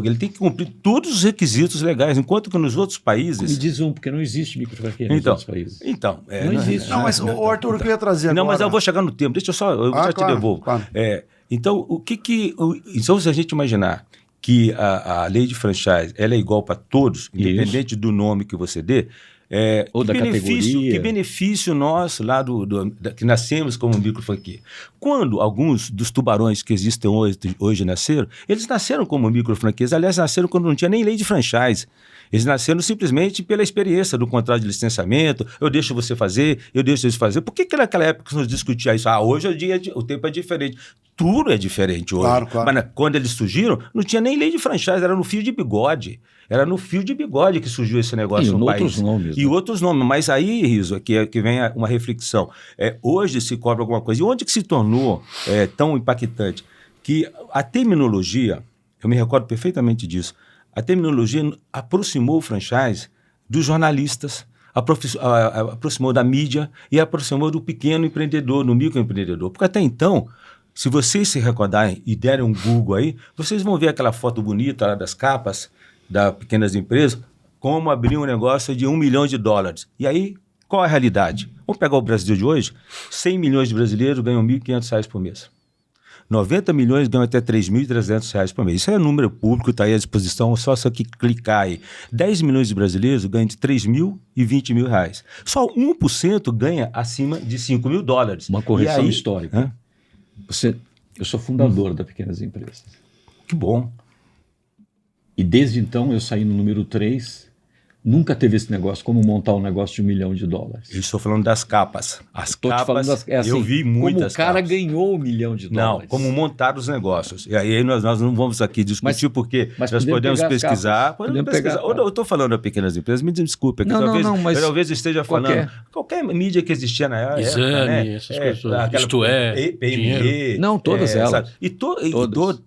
Ele tem que cumprir todos os requisitos legais, enquanto que nos outros países... Me diz porque não existe microfranquia nos outros países. Não existe. Não, mas o Arthur, o que eu ia trazer agora... Não, mas eu vou chegar no tempo, deixa eu só, já te devolvo. Claro. Então, então, se a gente imaginar que a lei de franchise ela é igual para todos, independente do nome que você dê, ou da categoria. Que benefício nós lá que nascemos como microfranquia. Quando alguns dos tubarões que existem hoje nasceram, eles nasceram como microfranquias, aliás, nasceram quando não tinha nem lei de franchise. Eles nasceram simplesmente pela experiência do contrato de licenciamento, eu deixo você fazer, eu deixo você fazer. Por que naquela época se nós discutia isso? Hoje o tempo é diferente. Tudo é diferente hoje. Claro. Mas quando eles surgiram, não tinha nem lei de franchise, era no fio de bigode. Era no fio de bigode que surgiu esse negócio no país. Outros nomes. E outros nomes. Mas aí, Riso, que vem uma reflexão. Hoje se cobra alguma coisa. E onde que se tornou tão impactante? Que a terminologia, eu me recordo perfeitamente disso, a terminologia aproximou o franchise dos jornalistas, aproximou da mídia e aproximou do pequeno empreendedor, do microempreendedor. Porque até então, se vocês se recordarem e derem um Google aí, vocês vão ver aquela foto bonita lá das capas das pequenas empresas, como abrir um negócio de $1 milhão. E aí, qual é a realidade? Vamos pegar o Brasil de hoje, 100 milhões de brasileiros ganham R$ 1.500 por mês. 90 milhões ganham até R$ 3.300 por mês. Isso é número público, está aí à disposição, só você que clicar aí. 10 milhões de brasileiros ganham de 3 mil e 20 mil reais. Só 1% ganha acima de 5 mil dólares. Uma correção histórica. Eu sou fundador da Pequenas Empresas. Que bom. E desde então eu saí no número 3. Nunca teve esse negócio, como montar um negócio de $1 milhão. Eu estou falando das capas. As capas, assim, eu vi muitas como o cara capas. ganhou $1 milhão. Não, como montar os negócios. E aí nós não vamos aqui discutir porque nós podemos pesquisar. Podemos pesquisar. Eu estou falando de pequenas empresas, me desculpe. Talvez eu esteja falando qualquer mídia que existia na época. Exame, essas coisas. Isto é, PME. Não, todas elas.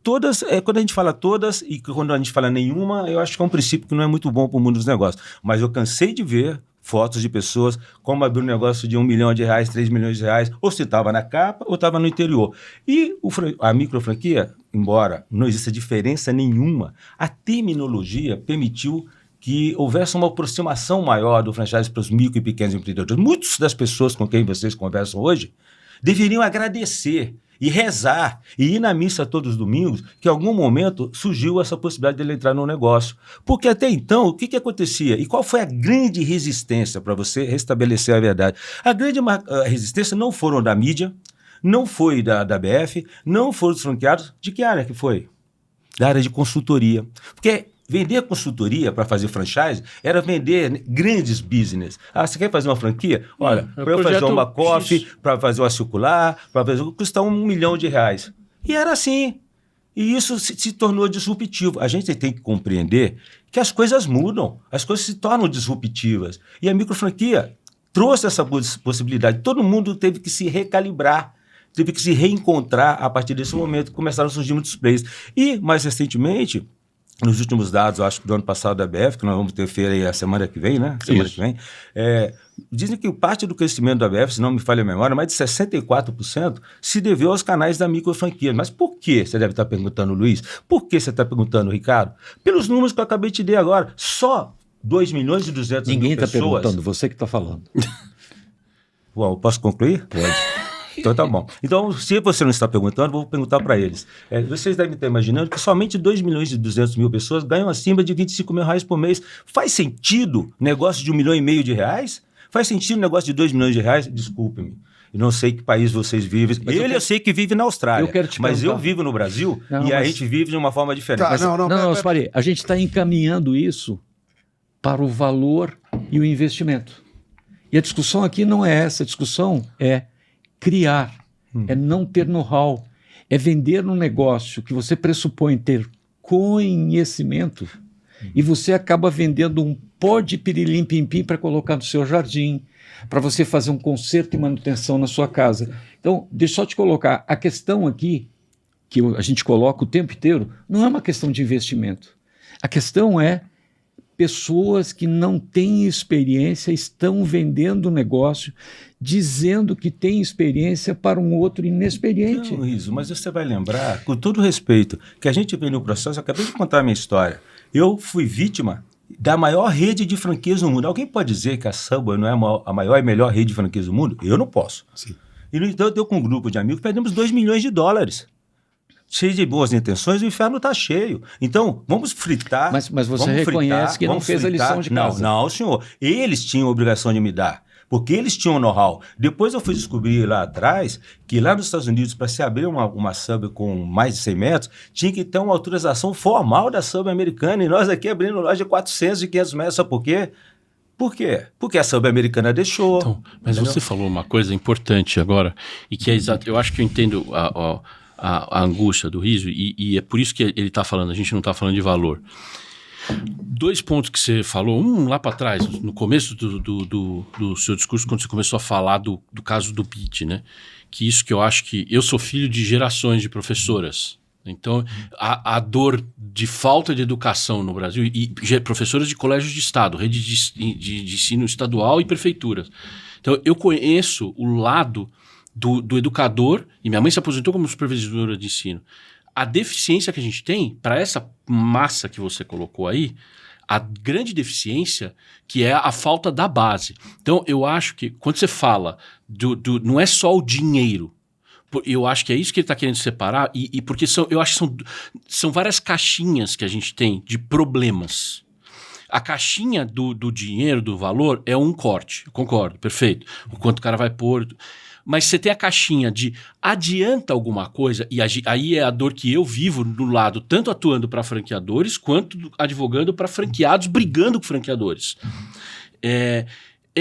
Todas, quando a gente fala todas e quando a gente fala nenhuma, eu acho que é um princípio que não é muito bom para o mundo dos negócios. Mas eu cansei de ver fotos de pessoas como abrir um negócio de R$1 milhão, R$3 milhões, ou se estava na capa ou estava no interior. E a microfranquia, embora não exista diferença nenhuma, a terminologia permitiu que houvesse uma aproximação maior do franchise para os micro e pequenos empreendedores. Muitas das pessoas com quem vocês conversam hoje deveriam agradecer e rezar, e ir na missa todos os domingos, que em algum momento surgiu essa possibilidade de ele entrar no negócio. Porque até então, o que acontecia? E qual foi a grande resistência para você restabelecer a verdade? A grande resistência não foram da mídia, não foi da BF, não foram dos franqueados. De que área que foi? Da área de consultoria. Porque vender consultoria para fazer franchise era vender grandes business. Você quer fazer uma franquia? Olha, para eu fazer uma coffee, para fazer uma circular, para fazer custa R$1 milhão. E era assim. E isso se tornou disruptivo. A gente tem que compreender que as coisas mudam, as coisas se tornam disruptivas. E a microfranquia trouxe essa possibilidade. Todo mundo teve que se recalibrar, teve que se reencontrar a partir desse momento. Começaram a surgir muitos players. E, mais recentemente, nos últimos dados, acho que do ano passado da BF, que nós vamos ter feira aí a semana que vem, né? Semana que vem. Dizem que parte do crescimento da BF, se não me falha a memória, mais de 64% se deveu aos canais da microfranquia. Mas por que? Você deve estar perguntando, Luiz. Por que você está perguntando, Ricardo? Pelos números que eu acabei de dar agora. Só 2 milhões e 200 mil pessoas... Ninguém está perguntando, você que está falando. Bom, posso concluir? Pode. Então tá bom. Então, se você não está perguntando, vou perguntar para eles. Vocês devem estar imaginando que somente 2 milhões e 200 mil pessoas ganham acima de R$25 mil por mês. Faz sentido negócio de R$1,5 milhão? Faz sentido negócio de R$2 milhões? Desculpe-me. Eu não sei que país vocês vivem. Eu sei que vive na Austrália, mas eu vivo no Brasil a gente vive de uma forma diferente. Spari, a gente está encaminhando isso para o valor e o investimento. E a discussão aqui não é essa. A discussão é criar, é não ter know-how, é vender um negócio que você pressupõe ter conhecimento e você acaba vendendo um pó de pirilim-pim-pim para colocar no seu jardim, para você fazer um conserto e manutenção na sua casa. Então, deixa eu só te colocar, a questão aqui, que a gente coloca o tempo inteiro, não é uma questão de investimento. A questão é pessoas que não têm experiência estão vendendo negócio, dizendo que tem experiência para um outro inexperiente. Não, Riso, mas você vai lembrar, com todo respeito, que a gente veio no processo, eu acabei de contar a minha história. Eu fui vítima da maior rede de franquias do mundo. Alguém pode dizer que a Subway não é a maior e melhor rede de franquias do mundo? Eu não posso. Sim. E então eu com um grupo de amigos perdemos $2 milhões. Cheio de boas intenções, o inferno está cheio. Então, vamos fritar. Mas você reconhece que não fez a lição de casa. Não, senhor. Eles tinham a obrigação de me dar, porque eles tinham know-how. Depois eu fui descobrir lá atrás que lá nos Estados Unidos, para se abrir uma Subway com mais de 100 metros, tinha que ter uma autorização formal da Subway americana. E nós aqui abrindo loja de 400 e 500 metros, sabe por quê? Por quê? Porque a Subway americana deixou. Então, mas entendeu? Você falou uma coisa importante agora, e que é exato. Eu acho que eu entendo a angústia do Riso, e é por isso que ele está falando, a gente não está falando de valor. 2 pontos que você falou, lá para trás, no começo do seu discurso, quando você começou a falar do caso do BIT, né? Que isso que eu acho que... Eu sou filho de gerações de professoras, então a dor de falta de educação no Brasil, e professoras de colégios de estado, rede de ensino estadual e prefeituras. Então eu conheço o lado do educador, e minha mãe se aposentou como supervisora de ensino. A deficiência que a gente tem, para essa massa que você colocou aí, a grande deficiência, que é a falta da base. Então, eu acho que quando você fala não é só o dinheiro, eu acho que é isso que ele está querendo separar, e porque eu acho que são várias caixinhas que a gente tem de problemas. A caixinha do dinheiro, do valor, é um corte, eu concordo, perfeito. O quanto o cara vai pôr. Mas você tem a caixinha de adianta alguma coisa, e aí é a dor que eu vivo do lado, tanto atuando para franqueadores, quanto advogando para franqueados, brigando com franqueadores. É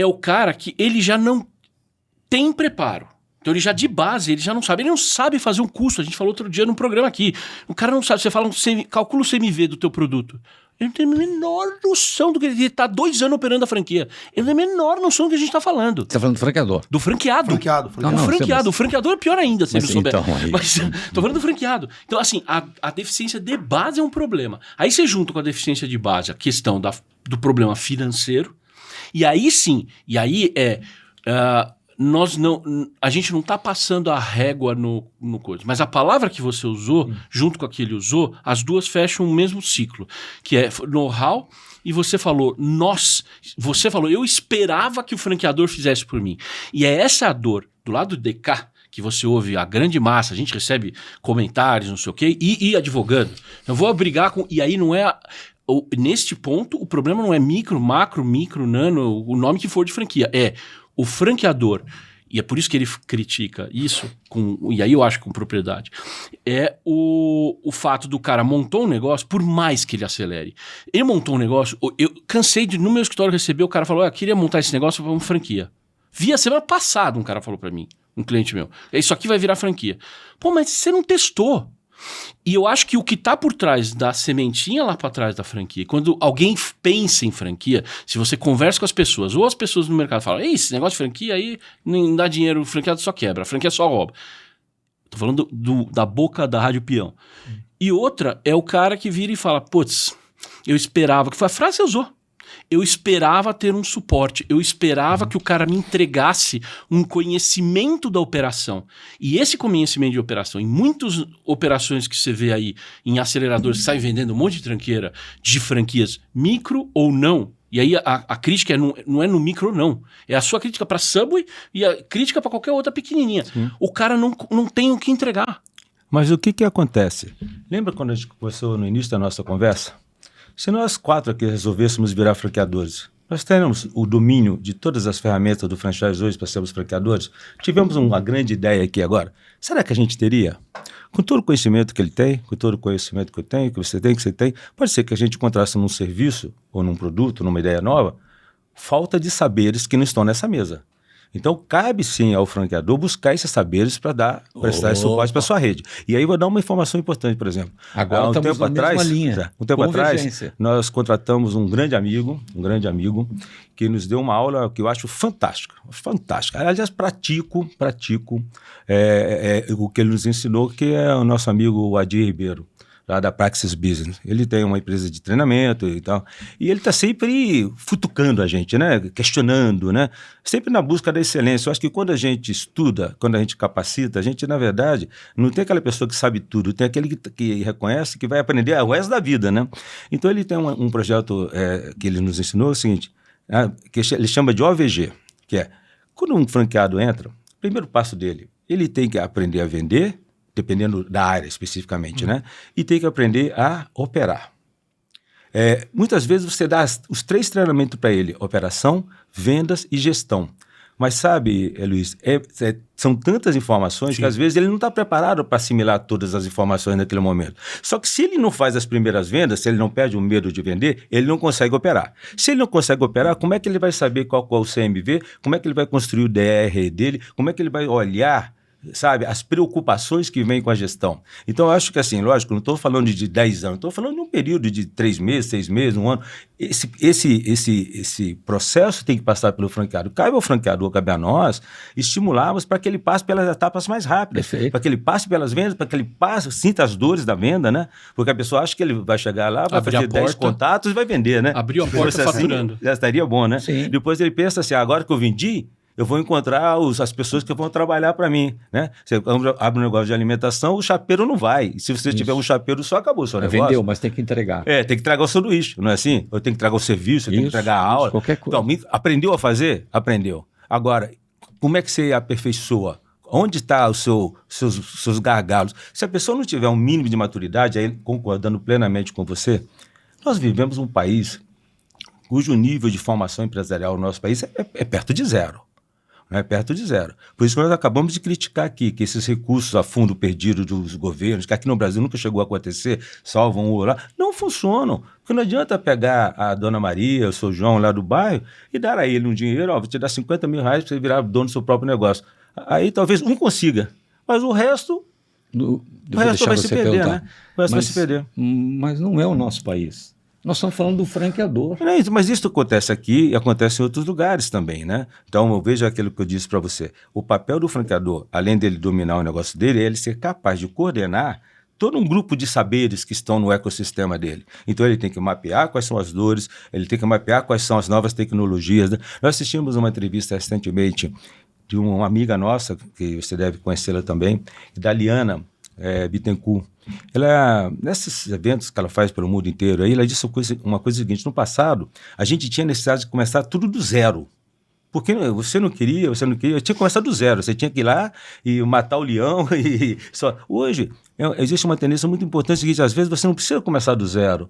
o cara que ele já não tem preparo. Então ele já de base, ele já não sabe. Ele não sabe fazer um custo. A gente falou outro dia num programa aqui. O cara não sabe. Você fala, calcula o CMV do teu produto. Ele não tem a menor noção do que ele está 2 anos operando a franquia. Ele não tem a menor noção do que a gente está falando. Você está falando do franqueador? Do franqueado. O franqueador é pior ainda, se ele souber. Então, mas tô falando do franqueado. Então, assim, a deficiência de base é um problema. Aí você junta com a deficiência de base a questão do problema financeiro. E aí sim, a gente não está passando a régua no coisa. Mas a palavra que você usou, junto com a que ele usou, as duas fecham o mesmo ciclo, que é know-how, e você falou, eu esperava que o franqueador fizesse por mim. E é essa a dor, do lado do DK, que você ouve a grande massa, a gente recebe comentários, não sei o quê, e advogando. Eu vou brigar com... E aí não é... Neste ponto, o problema não é micro, macro, nano, o nome que for de franquia, é... O franqueador, e é por isso que ele critica isso, e aí eu acho com propriedade, é o fato do cara montou um negócio, por mais que ele acelere. Ele montou um negócio, eu cansei de, no meu escritório, receber, o cara falou, eu queria montar esse negócio para uma franquia. A semana passada um cara falou para mim, um cliente meu, isso aqui vai virar franquia. Pô, mas você não testou. E eu acho que o que está por trás da sementinha lá para trás da franquia, quando alguém pensa em franquia, se você conversa com as pessoas, ou as pessoas no mercado falam, esse negócio de franquia aí não dá dinheiro, o franqueado só quebra, a franquia só rouba. Tô falando da boca da Rádio Peão. E outra é o cara que vira e fala, putz, eu esperava, que foi a frase que você usou. Eu esperava ter um suporte, eu esperava que o cara me entregasse um conhecimento da operação. E esse conhecimento de operação, em muitas operações que você vê aí em aceleradores que saem vendendo um monte de tranqueira de franquias micro ou não, e aí a crítica não é no micro não, é a sua crítica para Subway e a crítica para qualquer outra pequenininha. Sim. O cara não tem o que entregar. Mas o que acontece? Lembra quando a gente conversou no início da nossa conversa? Se nós 4 aqui resolvêssemos virar franqueadores, nós temos o domínio de todas as ferramentas do franchise hoje para sermos franqueadores. Tivemos uma grande ideia aqui agora. Será que a gente teria? Com todo o conhecimento que ele tem, com todo o conhecimento que eu tenho, que você tem, pode ser que a gente encontrasse num serviço, ou num produto, numa ideia nova, falta de saberes que não estão nessa mesa. Então, cabe sim ao franqueador buscar esses saberes para prestar esse suporte para a sua rede. E aí vou dar uma informação importante, por exemplo. Agora estamos na mesma linha. Um tempo atrás, nós contratamos um grande amigo, que nos deu uma aula que eu acho fantástica. Aliás, pratico o que ele nos ensinou, que é o nosso amigo Adir Ribeiro, lá da Praxis Business. Ele tem uma empresa de treinamento e tal, e ele está sempre futucando a gente, né? Questionando, né? Sempre na busca da excelência. Eu acho que quando a gente estuda, quando a gente capacita, a gente, na verdade, não tem aquela pessoa que sabe tudo, tem aquele que reconhece que vai aprender o resto da vida, né? Então ele tem um projeto que ele nos ensinou, é o seguinte, que ele chama de OVG, que é, quando um franqueado entra, o primeiro passo dele, ele tem que aprender a vender, dependendo da área especificamente, né? E tem que aprender a operar. Muitas vezes você dá os 3 treinamentos para ele, operação, vendas e gestão. Mas sabe, Luiz, são tantas informações. Sim. Que às vezes ele não está preparado para assimilar todas as informações naquele momento. Só que se ele não faz as primeiras vendas, se ele não perde o medo de vender, ele não consegue operar. Se ele não consegue operar, como é que ele vai saber qual é o CMV? Como é que ele vai construir o DR dele? Como é que ele vai olhar, sabe, as preocupações que vêm com a gestão? Então, eu acho que, assim, lógico, não estou falando de 10 anos, estou falando de um período de 3 meses, 6 meses, 1 ano. Esse processo tem que passar pelo franqueado. Cabe ao franqueador, cabe a nós, estimularmos para que ele passe pelas etapas mais rápidas, para que ele passe pelas vendas, para que ele sinta as dores da venda, né? Porque a pessoa acha que ele vai chegar lá, vai fazer 10 contatos e vai vender, né? Abriu a porta faturando. Já estaria bom, né? Sim. Depois ele pensa assim, agora que eu vendi, eu vou encontrar as pessoas que vão trabalhar para mim, né? Você abre um negócio de alimentação, o chapeiro não vai. E se você tiver um chapeiro só, acabou o seu negócio. Vendeu, mas tem que entregar. Tem que entregar o sanduíche, não é assim? Eu tenho que entregar o serviço, eu tenho que entregar a aula. Qualquer coisa. Então, aprendeu a fazer? Aprendeu. Agora, como é que você aperfeiçoa? Onde estão os seus gargalos? Se a pessoa não tiver um mínimo de maturidade, aí concordando plenamente com você, nós vivemos um país cujo nível de formação empresarial no nosso país é perto de zero. Não é perto de zero. Por isso que nós acabamos de criticar aqui que esses recursos a fundo perdido dos governos, que aqui no Brasil nunca chegou a acontecer, salvam o lá, não funcionam. Porque não adianta pegar a dona Maria, o seu João lá do bairro e dar a ele um dinheiro, vou te dar 50 mil reais para você virar dono do seu próprio negócio. Aí talvez um consiga, mas o resto... O resto vai se perder, né? O resto vai se perder. Mas não é o nosso país. Nós estamos falando do franqueador. Mas isso acontece aqui e acontece em outros lugares também, né? Então, eu vejo aquilo que eu disse para você. O papel do franqueador, além dele dominar o negócio dele, é ele ser capaz de coordenar todo um grupo de saberes que estão no ecossistema dele. Então, ele tem que mapear quais são as dores, ele tem que mapear quais são as novas tecnologias. Né? Nós assistimos uma entrevista recentemente de uma amiga nossa, que você deve conhecê-la também, da Liana Bittencourt. Ela, nesses eventos que ela faz pelo mundo inteiro, aí ela disse uma coisa seguinte: no passado, a gente tinha necessidade de começar tudo do zero. Porque você não queria, eu tinha que começar do zero, você tinha que ir lá e matar o leão. Só. Hoje, existe uma tendência muito importante, seguinte: às vezes você não precisa começar do zero.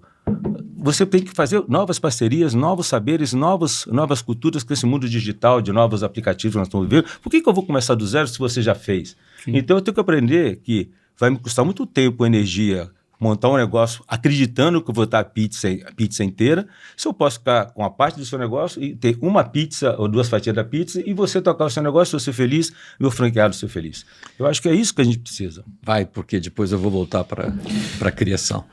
Você tem que fazer novas parcerias, novos saberes, novas culturas com esse mundo digital, de novos aplicativos que nós estamos vivendo. Por que eu vou começar do zero se você já fez? Sim. Então eu tenho que aprender que vai me custar muito tempo, energia, montar um negócio acreditando que eu vou estar a pizza inteira, se eu posso ficar com a parte do seu negócio e ter uma pizza ou 2 fatias da pizza e você tocar o seu negócio, eu ser feliz, meu franqueado ser feliz. Eu acho que é isso que a gente precisa. Vai, porque depois eu vou voltar para a criação.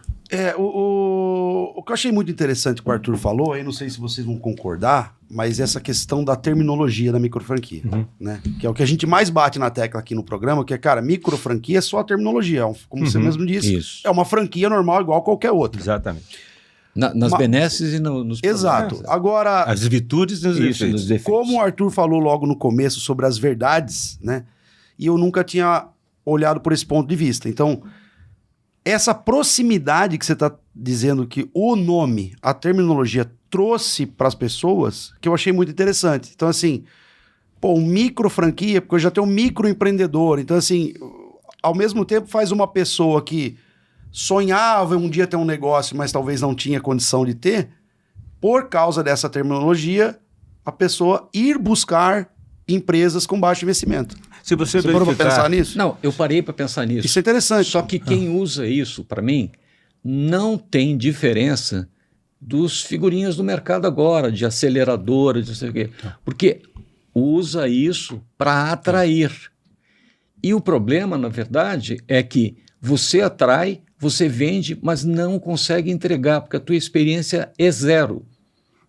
O que eu achei muito interessante que o Arthur falou, aí não sei se vocês vão concordar, mas essa questão da terminologia da microfranquia, né? Que é o que a gente mais bate na tecla aqui no programa, que é, cara, microfranquia é só a terminologia, como você mesmo disse, isso. É uma franquia normal igual a qualquer outra. Exatamente. Nas benesses e nos Exato. Agora, as virtudes e os defeitos. Como o Arthur falou logo no começo sobre as verdades, né? E eu nunca tinha olhado por esse ponto de vista. Então, essa proximidade que você está dizendo que o nome, a terminologia trouxe para as pessoas, que eu achei muito interessante. Então, assim, um micro franquia, porque eu já tenho um microempreendedor. Então, assim, ao mesmo tempo faz uma pessoa que sonhava um dia ter um negócio, mas talvez não tinha condição de ter, por causa dessa terminologia, a pessoa ir buscar empresas com baixo investimento. Se você parou para pensar nisso? Não, eu parei para pensar nisso. Isso é interessante. Só que quem usa isso, para mim, não tem diferença dos figurinhas do mercado agora, de aceleradora, de não sei o quê. Porque usa isso para atrair. E o problema, na verdade, é que você atrai, você vende, mas não consegue entregar, porque a tua experiência é zero.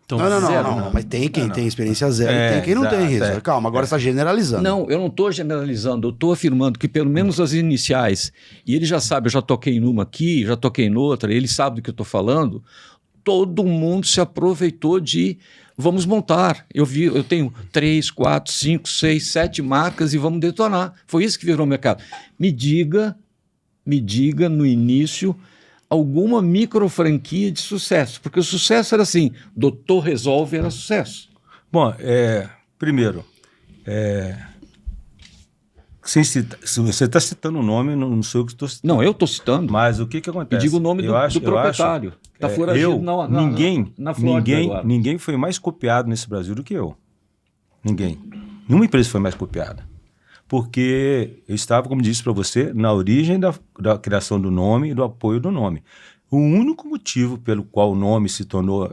Então, não, mas tem quem tem experiência zero e tem quem não tem isso. Calma, agora você está generalizando. Não, eu não estou generalizando, eu estou afirmando que pelo menos as iniciais, e ele já sabe, eu já toquei numa aqui, já toquei noutra, ele sabe do que eu estou falando, todo mundo se aproveitou de vamos montar. Eu tenho 3, 4, 5, 6, 7 marcas e vamos detonar. Foi isso que virou o mercado. Me diga no início alguma micro franquia de sucesso, porque o sucesso era assim, doutor resolve era sucesso. Bom, primeiro, se você está citando o nome, não sou eu que estou citando. Não, eu estou citando. Mas o que acontece? Me diga o nome do proprietário. Está foragido na Flórida agora. Ninguém foi mais copiado nesse Brasil do que eu. Ninguém. Nenhuma empresa foi mais copiada. Porque eu estava, como disse para você, na origem da criação do nome e do apoio do nome. O único motivo pelo qual o nome se tornou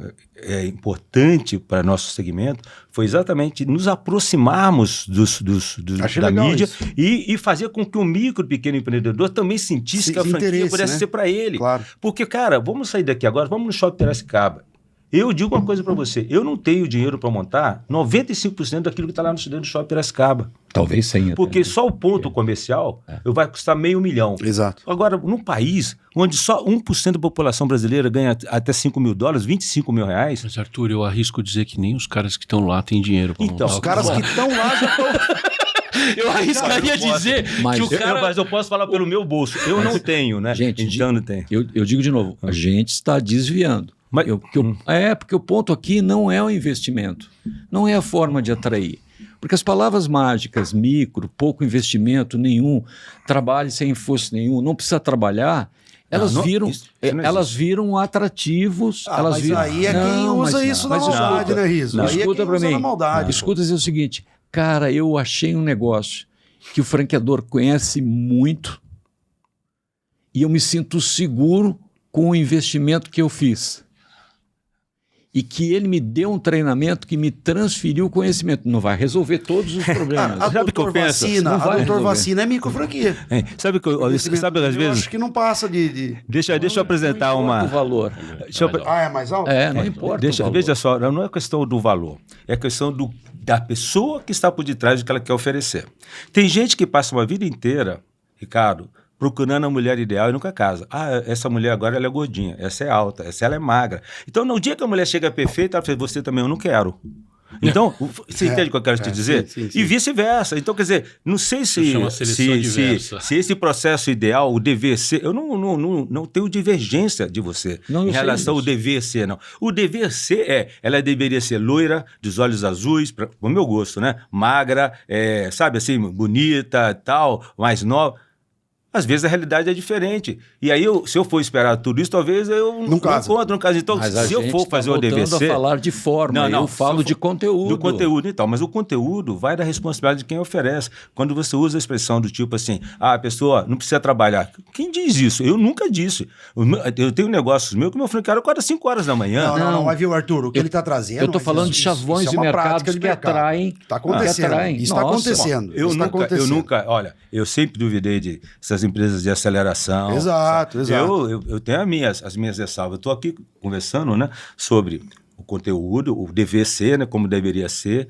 importante para nosso segmento foi exatamente nos aproximarmos da mídia e fazer com que o micro, pequeno empreendedor também sentisse que a franquia pudesse ser para ele. Claro. Porque, cara, vamos sair daqui agora, vamos no Shopping Piracicaba. Eu digo uma coisa para você, eu não tenho dinheiro para montar 95% daquilo que está lá no dentro do shopping Piracicaba. Talvez 100. Porque só o ponto comercial vai custar R$500 mil. Exato. Agora, num país onde só 1% da população brasileira ganha até $5 mil, R$25 mil. Mas, Arthur, eu arrisco dizer que nem os caras que estão lá têm dinheiro para montar. Os caras que estão lá já estão... Eu arriscaria dizer que o cara... Mas eu posso falar pelo meu bolso. Eu não tenho, né? Gente, então não tem. Eu digo de novo, a gente está desviando. Mas, porque o ponto aqui não é o investimento, não é a forma de atrair. Porque as palavras mágicas, micro, pouco investimento, nenhum, trabalhe sem esforço nenhum, não precisa trabalhar, elas viram atrativos. Mas viram... aí é quem usa isso na maldade, né, Riso? Não, aí escuta é quem para mim. Maldade, escuta dizer o seguinte, cara, eu achei um negócio que o franqueador conhece muito e eu me sinto seguro com o investimento que eu fiz. E que ele me deu um treinamento que me transferiu o conhecimento. Não vai resolver todos os problemas. A doutor vacina é microfranquia. Sabe às vezes... Eu acho que não passa de... Deixa eu apresentar uma... o valor. É mais alto? Não importa o valor. Veja só, não é questão do valor. É questão da pessoa que está por detrás do que ela quer oferecer. Tem gente que passa uma vida inteira, Ricardo, procurando a mulher ideal e nunca casa. Essa mulher agora ela é gordinha, essa é alta, essa ela é magra. Então, no dia que a mulher chega perfeita, ela fala, você também eu não quero. Então, você entende o que eu quero te dizer? Sim. E vice-versa. Então, quer dizer, não sei se esse processo ideal, o dever ser... Eu não tenho divergência de você em relação ao dever ser, não. O dever ser ela deveria ser loira, dos olhos azuis, o meu gosto, né? Magra, sabe assim, bonita, tal, mais nova. Às vezes a realidade é diferente. E aí, se eu for esperar tudo isso, talvez eu não encontro no caso. Então, se eu for fazer o DVC... a falar de forma, eu falo de conteúdo. Do conteúdo e tal. Mas o conteúdo vai da responsabilidade de quem oferece. Quando você usa a expressão do tipo assim, a pessoa não precisa trabalhar. Quem diz isso? Eu nunca disse. Eu tenho negócios meus que meu franqueado acorda às 5 horas da manhã. Não, mas viu, Arthur, o que ele está trazendo... Eu estou falando de chavões de mercados que atraem... Está acontecendo. Isso está acontecendo. Eu nunca... Olha, eu sempre duvidei dessas empresas de aceleração. Exato. Eu tenho as minhas ressalvas. Eu estou aqui conversando, né, sobre o conteúdo, o dever ser, né, como deveria ser,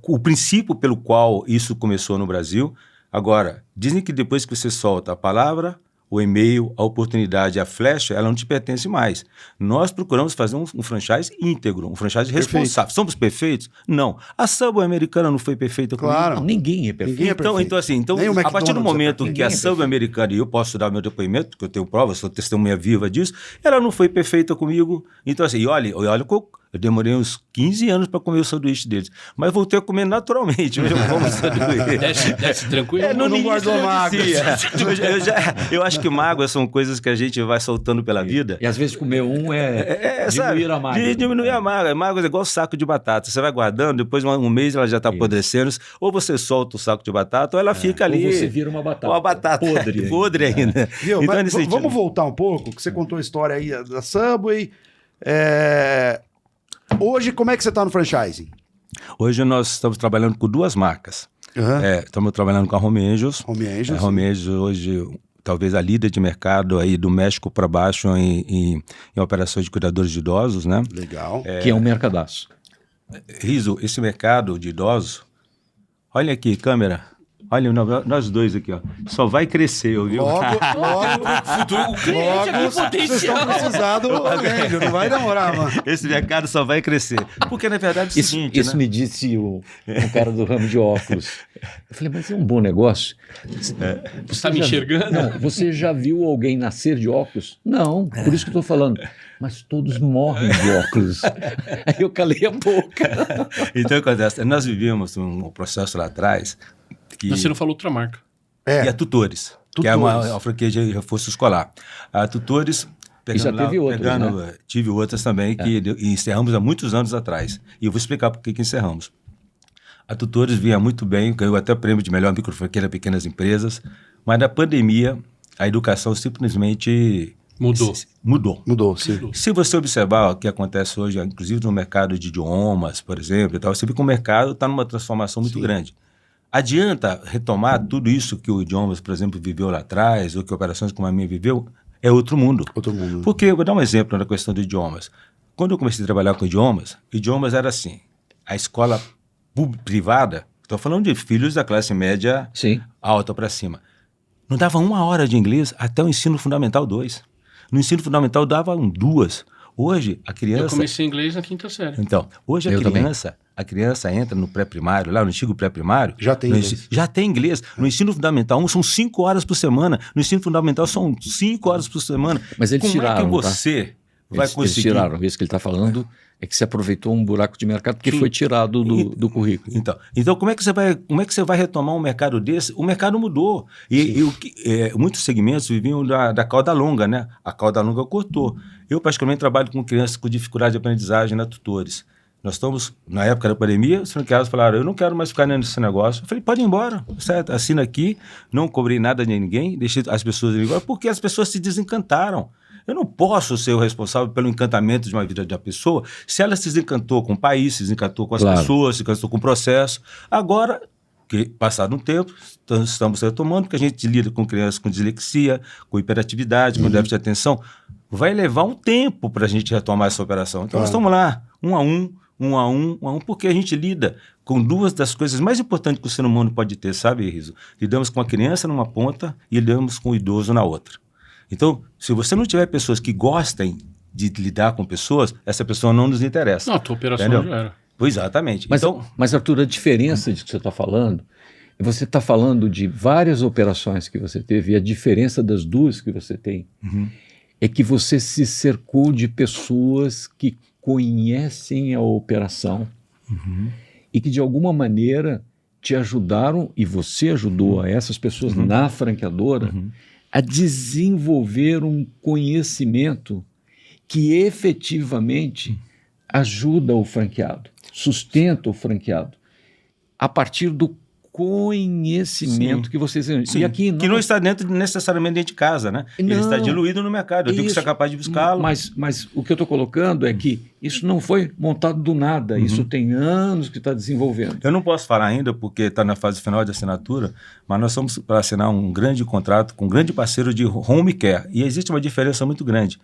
o princípio pelo qual isso começou no Brasil. Agora, dizem que depois que você solta a palavra, o e-mail, a oportunidade, a flecha, ela não te pertence mais. Nós procuramos fazer um franchise íntegro, um franchise responsável. Somos perfeitos? Não. A Subway americana não foi perfeita comigo? Claro. Não, ninguém é perfeito. Então, a partir do momento que a Subway americana, e eu posso dar meu depoimento, porque eu tenho prova, sou testemunha viva disso, ela não foi perfeita comigo. Então, assim, olha, eu demorei uns 15 anos para comer o sanduíche deles. Mas voltei a comer naturalmente. Hoje eu como sanduíche. Desce tranquilo? Não guardou mágoa. Eu acho que mágoas são coisas que a gente vai soltando pela vida. E às vezes comer diminuir a mágoa. Diminuir a mágoa. Mágoa é igual saco de batata. Você vai guardando, depois um mês ela já está apodrecendo. Ou você solta o saco de batata, ou ela fica ali. Ou você vira uma batata. Uma batata podre ainda. Viu, então, vamos voltar um pouco, que você contou a história aí da Subway. Hoje, como é que você está no franchising? Hoje nós estamos trabalhando com 2 marcas. Estamos trabalhando com a Home Angels. Home Angels. Home Angels hoje, talvez a líder de mercado aí do México para baixo em operações de cuidadores de idosos, né? Legal. Que é um mercadaço. Riso, esse mercado de idosos, olha aqui, câmera. Olha, nós dois aqui, ó. Só vai crescer, ouviu? Logo, o cliente é vocês estão precisando, não vai demorar, mano. Esse mercado só vai crescer. Porque, na verdade, é o seguinte, Isso me disse o cara do ramo de óculos. Eu falei, mas é um bom negócio. Você está me enxergando? Não, você já viu alguém nascer de óculos? Não, por isso que eu estou falando. Mas todos morrem de óculos. Aí eu calei a boca. Então, acontece, nós vivíamos um processo lá atrás... Mas você não falou outra marca. E a Tutores, que é uma franquia de reforço escolar. A Tutores... E já teve outras, né? Tive outras também, que encerramos há muitos anos atrás. E eu vou explicar por que encerramos. A Tutores vinha muito bem, ganhou até prêmio de melhor microfranquia pequenas empresas, mas na pandemia a educação simplesmente... Mudou, sim. Se você observar o que acontece hoje, inclusive no mercado de idiomas, por exemplo, e tal, você vê que o mercado está numa transformação muito grande. Adianta retomar tudo isso que o Idiomas, por exemplo, viveu lá atrás, ou que operações como a minha viveu? É outro mundo. Outro mundo. Porque, eu vou dar um exemplo na questão de idiomas. quando eu comecei a trabalhar com idiomas era assim, a escola privada, estou falando de filhos da classe média alta para cima, não dava 1 hora de inglês até o ensino fundamental 2. No ensino fundamental dava 2. Hoje, a criança... Eu comecei inglês na 5ª série. Então, hoje a criança entra no pré-primário, lá no antigo pré-primário... Já tem inglês. Já tem inglês. No ensino fundamental 1 são 5 horas por semana. No ensino fundamental são 5 horas por semana. Mas eles tiraram, como é que você vai conseguir... Eles tiraram. Isso que ele está falando é que se aproveitou um buraco de mercado porque foi tirado do currículo. Então como é que você vai retomar um mercado desse? O mercado mudou. Muitos segmentos viviam da cauda longa, né? A cauda longa cortou. Eu, particularmente, trabalho com crianças com dificuldade de aprendizagem, né, tutores. Nós estamos, na época da pandemia, os franqueados falaram, eu não quero mais ficar nesse negócio. Eu falei, pode ir embora, certo? Assina aqui, não cobrei nada de ninguém, deixei as pessoas ir embora, porque as pessoas se desencantaram. Eu não posso ser o responsável pelo encantamento de uma vida da pessoa se ela se desencantou com o país, se desencantou com as pessoas, se desencantou com o processo. Agora, passado um tempo, estamos retomando, porque a gente lida com crianças com dislexia, com hiperatividade, com déficit de atenção. Vai levar um tempo para a gente retomar essa operação. Então, nós estamos lá, um a um, porque a gente lida com 2 das coisas mais importantes que o ser humano pode ter, sabe, Riso? Lidamos com a criança numa ponta e lidamos com o idoso na outra. Então, se você não tiver pessoas que gostem de lidar com pessoas, essa pessoa não nos interessa. Não, a tua operação já era. Exatamente. Mas, Arthur, a diferença disso que você está falando, você está falando de várias operações que você teve, e a diferença das 2 que você tem é que você se cercou de pessoas que conhecem a operação e que, de alguma maneira, te ajudaram, e você ajudou a essas pessoas na franqueadora a desenvolver um conhecimento que efetivamente ajuda o franqueado, sustenta o franqueado, a partir do conhecimento que vocês... E aqui que não está necessariamente dentro de casa, né? Ele está diluído no mercado, eu tenho que ser capaz de buscá-lo. Mas o que eu estou colocando é que isso não foi montado do nada, isso tem anos que está desenvolvendo. Eu não posso falar ainda, porque está na fase final de assinatura, mas nós estamos para assinar um grande contrato com um grande parceiro de home care, e existe uma diferença muito grande.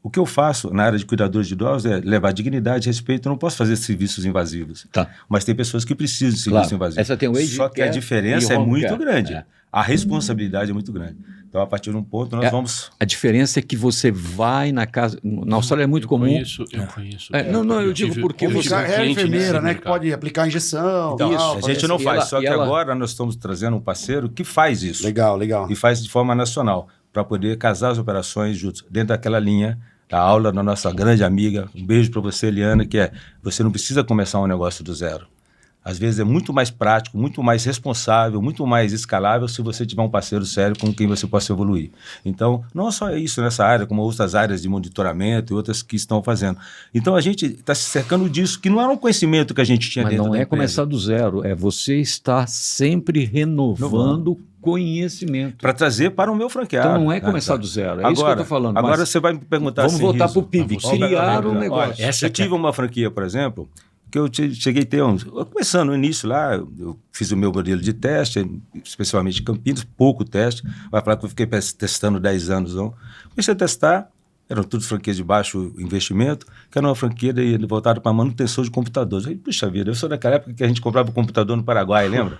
O que eu faço na área de cuidadores de idosos é levar dignidade e respeito. Eu não posso fazer serviços invasivos. Mas tem pessoas que precisam de serviços invasivos. Essa tem o age Só que a diferença é muito grande. A responsabilidade é muito grande. Então, a partir de um ponto, nós vamos... A diferença é que você vai na casa... Na Austrália é muito comum... Eu conheço. Eu digo porque... Você é enfermeira, né? Que pode aplicar injeção. Então, a gente não faz. Só que agora nós estamos trazendo um parceiro que faz isso. Legal. E faz de forma nacional, para poder casar as operações juntos, dentro daquela linha da aula da nossa grande amiga. Um beijo para você, Eliana, que você não precisa começar um negócio do zero. Às vezes é muito mais prático, muito mais responsável, muito mais escalável se você tiver um parceiro sério com quem você possa evoluir. Então, não só isso nessa área, como outras áreas de monitoramento e outras que estão fazendo. Então, a gente está se cercando disso, que não era um conhecimento que a gente tinha dentro da empresa. Mas não é começar do zero, é você estar sempre renovando conhecimento. Para trazer para o meu franqueado. Então não é começar do zero, é isso que eu estou falando. Agora você vai me perguntar vamos voltar para o PIB, criar um negócio. Eu tive uma franquia, por exemplo, que eu cheguei a ter começando no início lá, eu fiz o meu modelo de teste, especialmente em Campinas, pouco teste, vai falar que eu fiquei testando 10 anos. Não. Comecei a testar, eram tudo franquias de baixo investimento, que era uma franquia voltada para manutenção de computadores. Aí, puxa vida, eu sou daquela época que a gente comprava computador no Paraguai, lembra?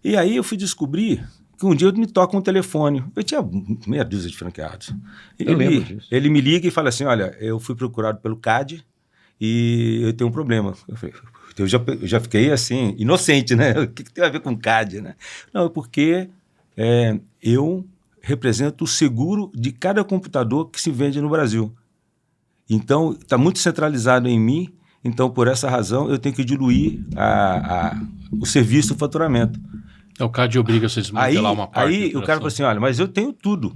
E aí eu fui descobrir que um dia me toca um telefone. Eu tinha meia dúzia de franqueados. Eu lembro disso. Ele me liga e fala assim, olha, eu fui procurado pelo CAD e eu tenho um problema. Eu falei, eu já fiquei assim, inocente, né? O que tem a ver com CAD, né? Não, é porque eu represento o seguro de cada computador que se vende no Brasil. Então, está muito centralizado em mim. Então, por essa razão, eu tenho que diluir o serviço do faturamento. O CAD obriga vocês a desmantelar uma parte. Aí o cara falou assim, olha, mas eu tenho tudo.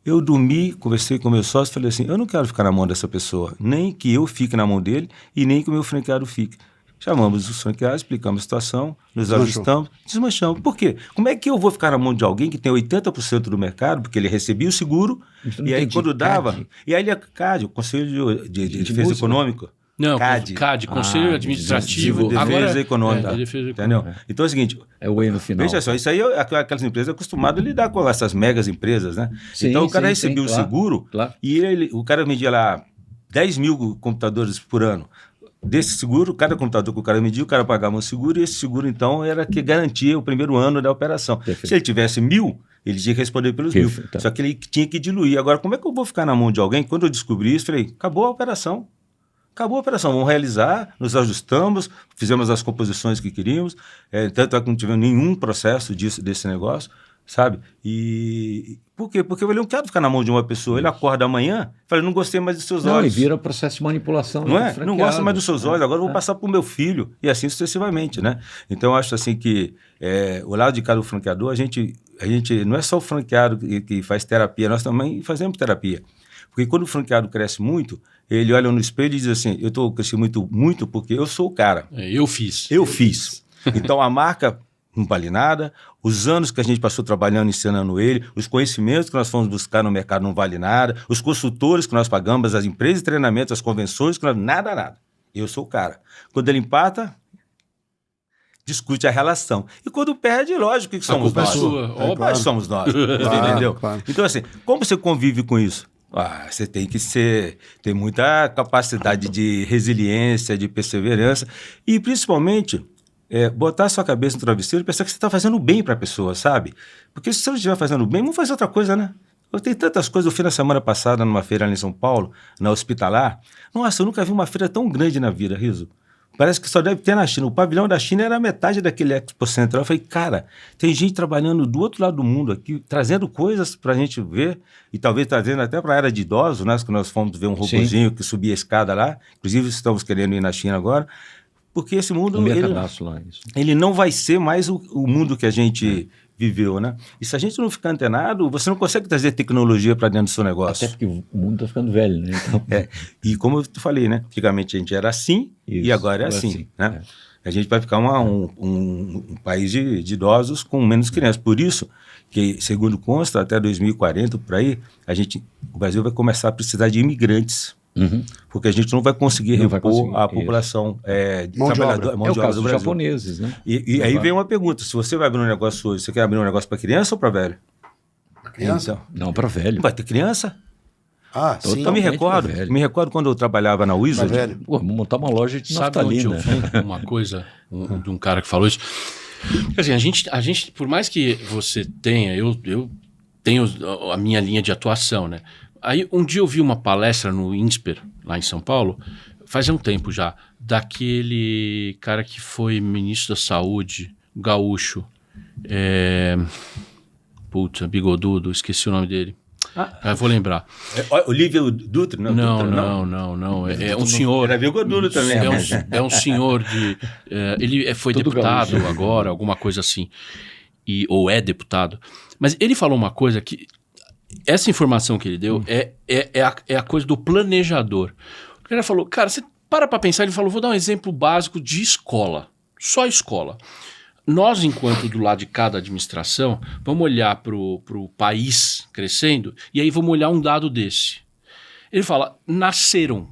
Eu dormi, conversei com o meu sócio e falei assim, eu não quero ficar na mão dessa pessoa, nem que eu fique na mão dele e nem que o meu franqueado fique. Chamamos os franqueados, explicamos a situação, nos ajustamos, desmanchamos. Por quê? Como é que eu vou ficar na mão de alguém que tem 80% do mercado, porque ele recebia o seguro, e aí quando dava... E aí ele é CAD, o Conselho de Defesa Econômica. Não, CAD. Conselho Administrativo. Defesa Econômica. Defesa Entendeu? Econômica. Então é o seguinte... É o E no final. Veja só, isso aí aquelas empresas acostumadas a lidar com essas megas empresas, né? Sim, então o cara sim, recebia o claro, seguro claro. e o cara media lá 10 mil computadores por ano. Desse seguro, cada computador que o cara media, o cara pagava um seguro e esse seguro, então, era que garantia o primeiro ano da operação. Perfeito. Se ele tivesse 1.000, ele tinha que responder pelos 1.000. Tá. Só que ele tinha que diluir. Agora, como é que eu vou ficar na mão de alguém? Quando eu descobri isso, falei, acabou a operação. Acabou a operação, vamos realizar, nos ajustamos, fizemos as composições que queríamos, tanto é que não tivemos nenhum processo desse negócio, sabe? E por quê? Porque eu não quero ficar na mão de uma pessoa. Ele acorda amanhã e fala, não gostei mais dos seus olhos. E vira processo de manipulação. Não é? Não gosta mais dos seus olhos, agora eu vou passar para o meu filho, e assim sucessivamente, né? Então, eu acho assim que o lado de cada franqueador, a gente não é só o franqueado que faz terapia, nós também fazemos terapia. Porque quando o franqueado cresce muito, ele olha no espelho e diz assim, eu estou crescendo muito porque eu sou o cara. Eu fiz. Então a marca não vale nada, os anos que a gente passou trabalhando, ensinando ele, os conhecimentos que nós fomos buscar no mercado não vale nada, os consultores que nós pagamos, as empresas de treinamento, as convenções, nada. Eu sou o cara. Quando ele empata, discute a relação. E quando perde, lógico que somos nós. Claro. Somos nós. Entendeu? Claro. Então, assim, como você convive com isso? Você tem que ter muita capacidade de resiliência, de perseverança e, principalmente, botar a sua cabeça no travesseiro e pensar que você está fazendo bem para a pessoa, sabe? Porque se você não estiver fazendo bem, vamos fazer outra coisa, né? Eu tenho tantas coisas. Eu fui na semana passada numa feira ali em São Paulo, na Hospitalar. Nossa, eu nunca vi uma feira tão grande na vida, Riso. Parece que só deve ter na China. O pavilhão da China era metade daquele Expo Central. Eu falei, cara, tem gente trabalhando do outro lado do mundo aqui, trazendo coisas para a gente ver, e talvez trazendo até para a era de idosos, né? Que nós fomos ver um robozinho que subia a escada lá. Inclusive, estamos querendo ir na China agora. Porque esse mundo, ele não vai ser mais o mundo que a gente viveu, né? E se a gente não ficar antenado, você não consegue trazer tecnologia para dentro do seu negócio. Até porque o mundo está ficando velho, né? Então... E como eu te falei, né? Antigamente a gente era assim e agora é assim, né? A gente vai ficar um país de idosos com menos crianças. Por isso que, segundo consta, até 2040, por aí, o Brasil vai começar a precisar de imigrantes. Porque a gente não vai conseguir repor a população mão de obra do Brasil. Dos japoneses, né? E aí vem uma pergunta, se você vai abrir um negócio hoje, você quer abrir um negócio para criança ou para velho? Criança? Então, não, para velho. Vai ter criança? Sim. Eu me recordo quando eu trabalhava na Wizard. Vou montar uma loja de naftalina. Sabe onde eu vi uma coisa de um cara que falou isso? Quer dizer, a gente, por mais que você tenha, eu tenho a minha linha de atuação, né? Aí um dia eu vi uma palestra no INSPER, lá em São Paulo, faz um tempo já, daquele cara que foi ministro da Saúde, gaúcho, bigodudo, esqueci o nome dele. Eu vou lembrar. Olívio Dutra? Não. É um senhor. Era bigodudo também. É um senhor de... ele foi todo deputado gaúcho agora, alguma coisa assim. Ou é deputado. Mas ele falou uma coisa que... Essa informação que ele deu é a coisa do planejador. O cara falou, cara, você para pensar, ele falou, vou dar um exemplo básico de escola, só escola. Nós, enquanto do lado de cada administração, vamos olhar para o país crescendo e aí vamos olhar um dado desse. Ele fala, nasceram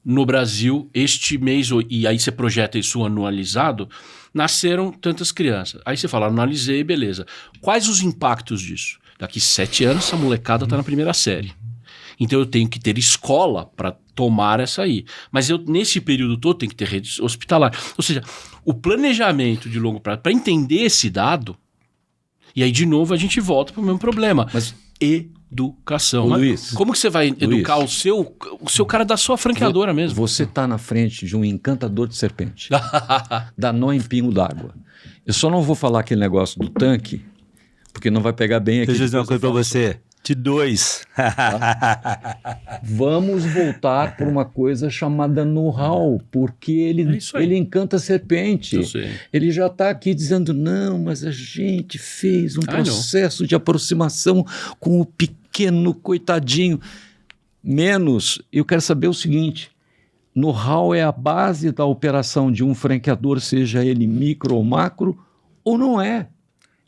no Brasil este mês, e aí você projeta isso anualizado, nasceram tantas crianças. Aí você fala, analisei, beleza. Quais os impactos disso? Daqui 7 anos, essa molecada está na primeira série. Então, eu tenho que ter escola para tomar essa aí. Mas eu, nesse período todo, tenho que ter rede hospitalar. Ou seja, o planejamento de longo prazo, para entender esse dado, e aí, de novo, a gente volta para o mesmo problema. Mas educação. Luiz, como que você vai educar o seu cara da sua franqueadora mesmo? Você está na frente de um encantador de serpente. Dá nó em pingo d'água. Eu só não vou falar aquele negócio do tanque, porque não vai pegar bem aqui. Deixa eu dizer uma coisa para você. De 2. Vamos voltar para uma coisa chamada know-how, porque ele encanta a serpente. Ele já está aqui dizendo, não, mas a gente fez um processo de aproximação com o pequeno coitadinho. Eu quero saber o seguinte, know-how é a base da operação de um franqueador, seja ele micro ou macro, ou não é?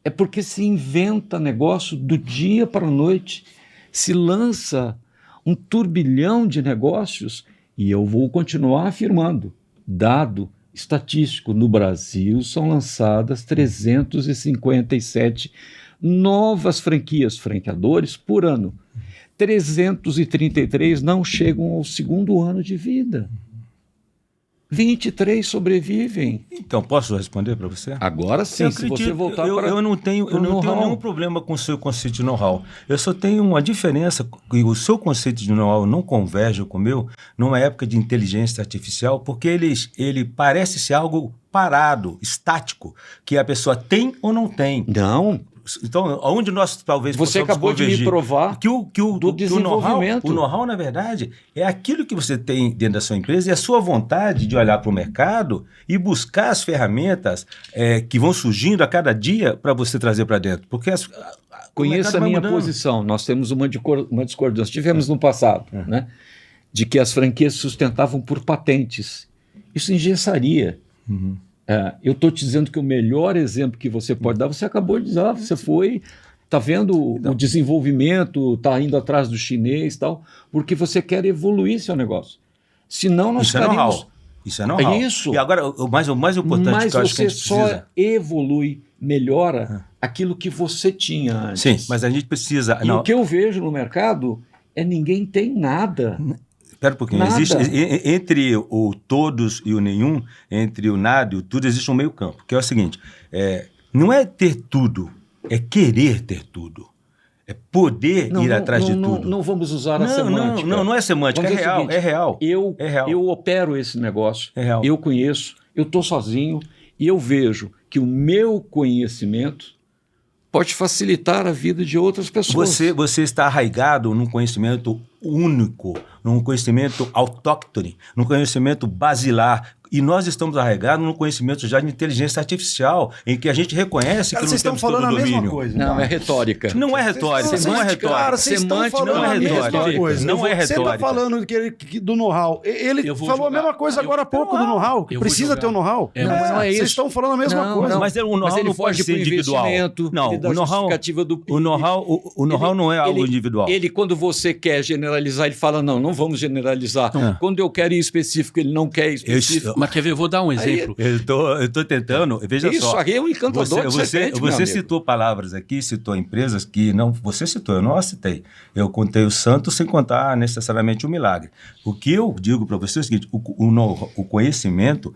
É porque se inventa negócio do dia para a noite, se lança um turbilhão de negócios E eu vou continuar afirmando, dado estatístico, no Brasil são lançadas 357 novas franquias, franqueadores, por ano. 333 não chegam ao segundo ano de vida. 23 sobrevivem. Então, posso responder para você? Agora sim, eu se acredito, você voltar eu, para eu não tenho nenhum problema com o seu conceito de know-how. Eu só tenho uma diferença, que o seu conceito de know-how não converge com o meu numa época de inteligência artificial, porque ele parece ser algo parado, estático, que a pessoa tem ou não tem. Não. Então, onde nós talvez você acabou de me provar do desenvolvimento. O know-how, na verdade, é aquilo que você tem dentro da sua empresa e a sua vontade de olhar para o mercado e buscar as ferramentas que vão surgindo a cada dia para você trazer para dentro. Porque conheça a minha posição. Nós temos uma discordância. Tivemos no passado, né, de que as franquias se sustentavam por patentes. Isso engessaria. Uhum. Eu estou te dizendo que o melhor exemplo que você pode dar, você acabou de dar, você está vendo o desenvolvimento, está indo atrás do chinês e tal, porque você quer evoluir seu negócio. Senão nós ficaríamos... Isso é know-how. Isso. E agora, o mais importante mas que eu acho que a gente você só precisa... evolui, melhora aquilo que você tinha antes. Sim, mas a gente precisa... E o que eu vejo no mercado é ninguém tem nada. Espera um pouquinho. Existe, entre o todos e o nenhum, entre o nada e o tudo, existe um meio campo, que é o seguinte, não é ter tudo, é querer ter tudo. É poder ir atrás de tudo. Não vamos usar a semântica. Não é semântica, é real, seguinte, é real. Eu opero esse negócio, real. Eu conheço, eu estou sozinho e eu vejo que o meu conhecimento pode facilitar a vida de outras pessoas. Você está arraigado num conhecimento único, num conhecimento autóctone, num conhecimento basilar. E nós estamos arraigados num conhecimento já de inteligência artificial, em que a gente reconhece que não temos todo o domínio. Vocês estão falando a mesma coisa. Não, é retórica. Não é retórica, não é retórica. Cara, vocês estão falando a mesma coisa. Não é retórica. Você está falando do know-how. Ele falou a mesma coisa agora há pouco do know-how. Precisa ter o know-how. Não é isso. Vocês estão falando a mesma coisa. Mas o know-how não pode ser individual. Não, o know-how não é algo individual. Ele, quando você quer generalizar, ele fala, não vamos generalizar. Quando eu quero ir específico, ele não quer ir específico. Mas quer ver, eu vou dar um exemplo. Eu estou tentando, veja só. Isso aí é um encantador de serpente, Você citou palavras aqui, citou empresas que não... Você citou, eu não as citei. Eu contei o santo sem contar necessariamente o milagre. O que eu digo para você é o seguinte, o conhecimento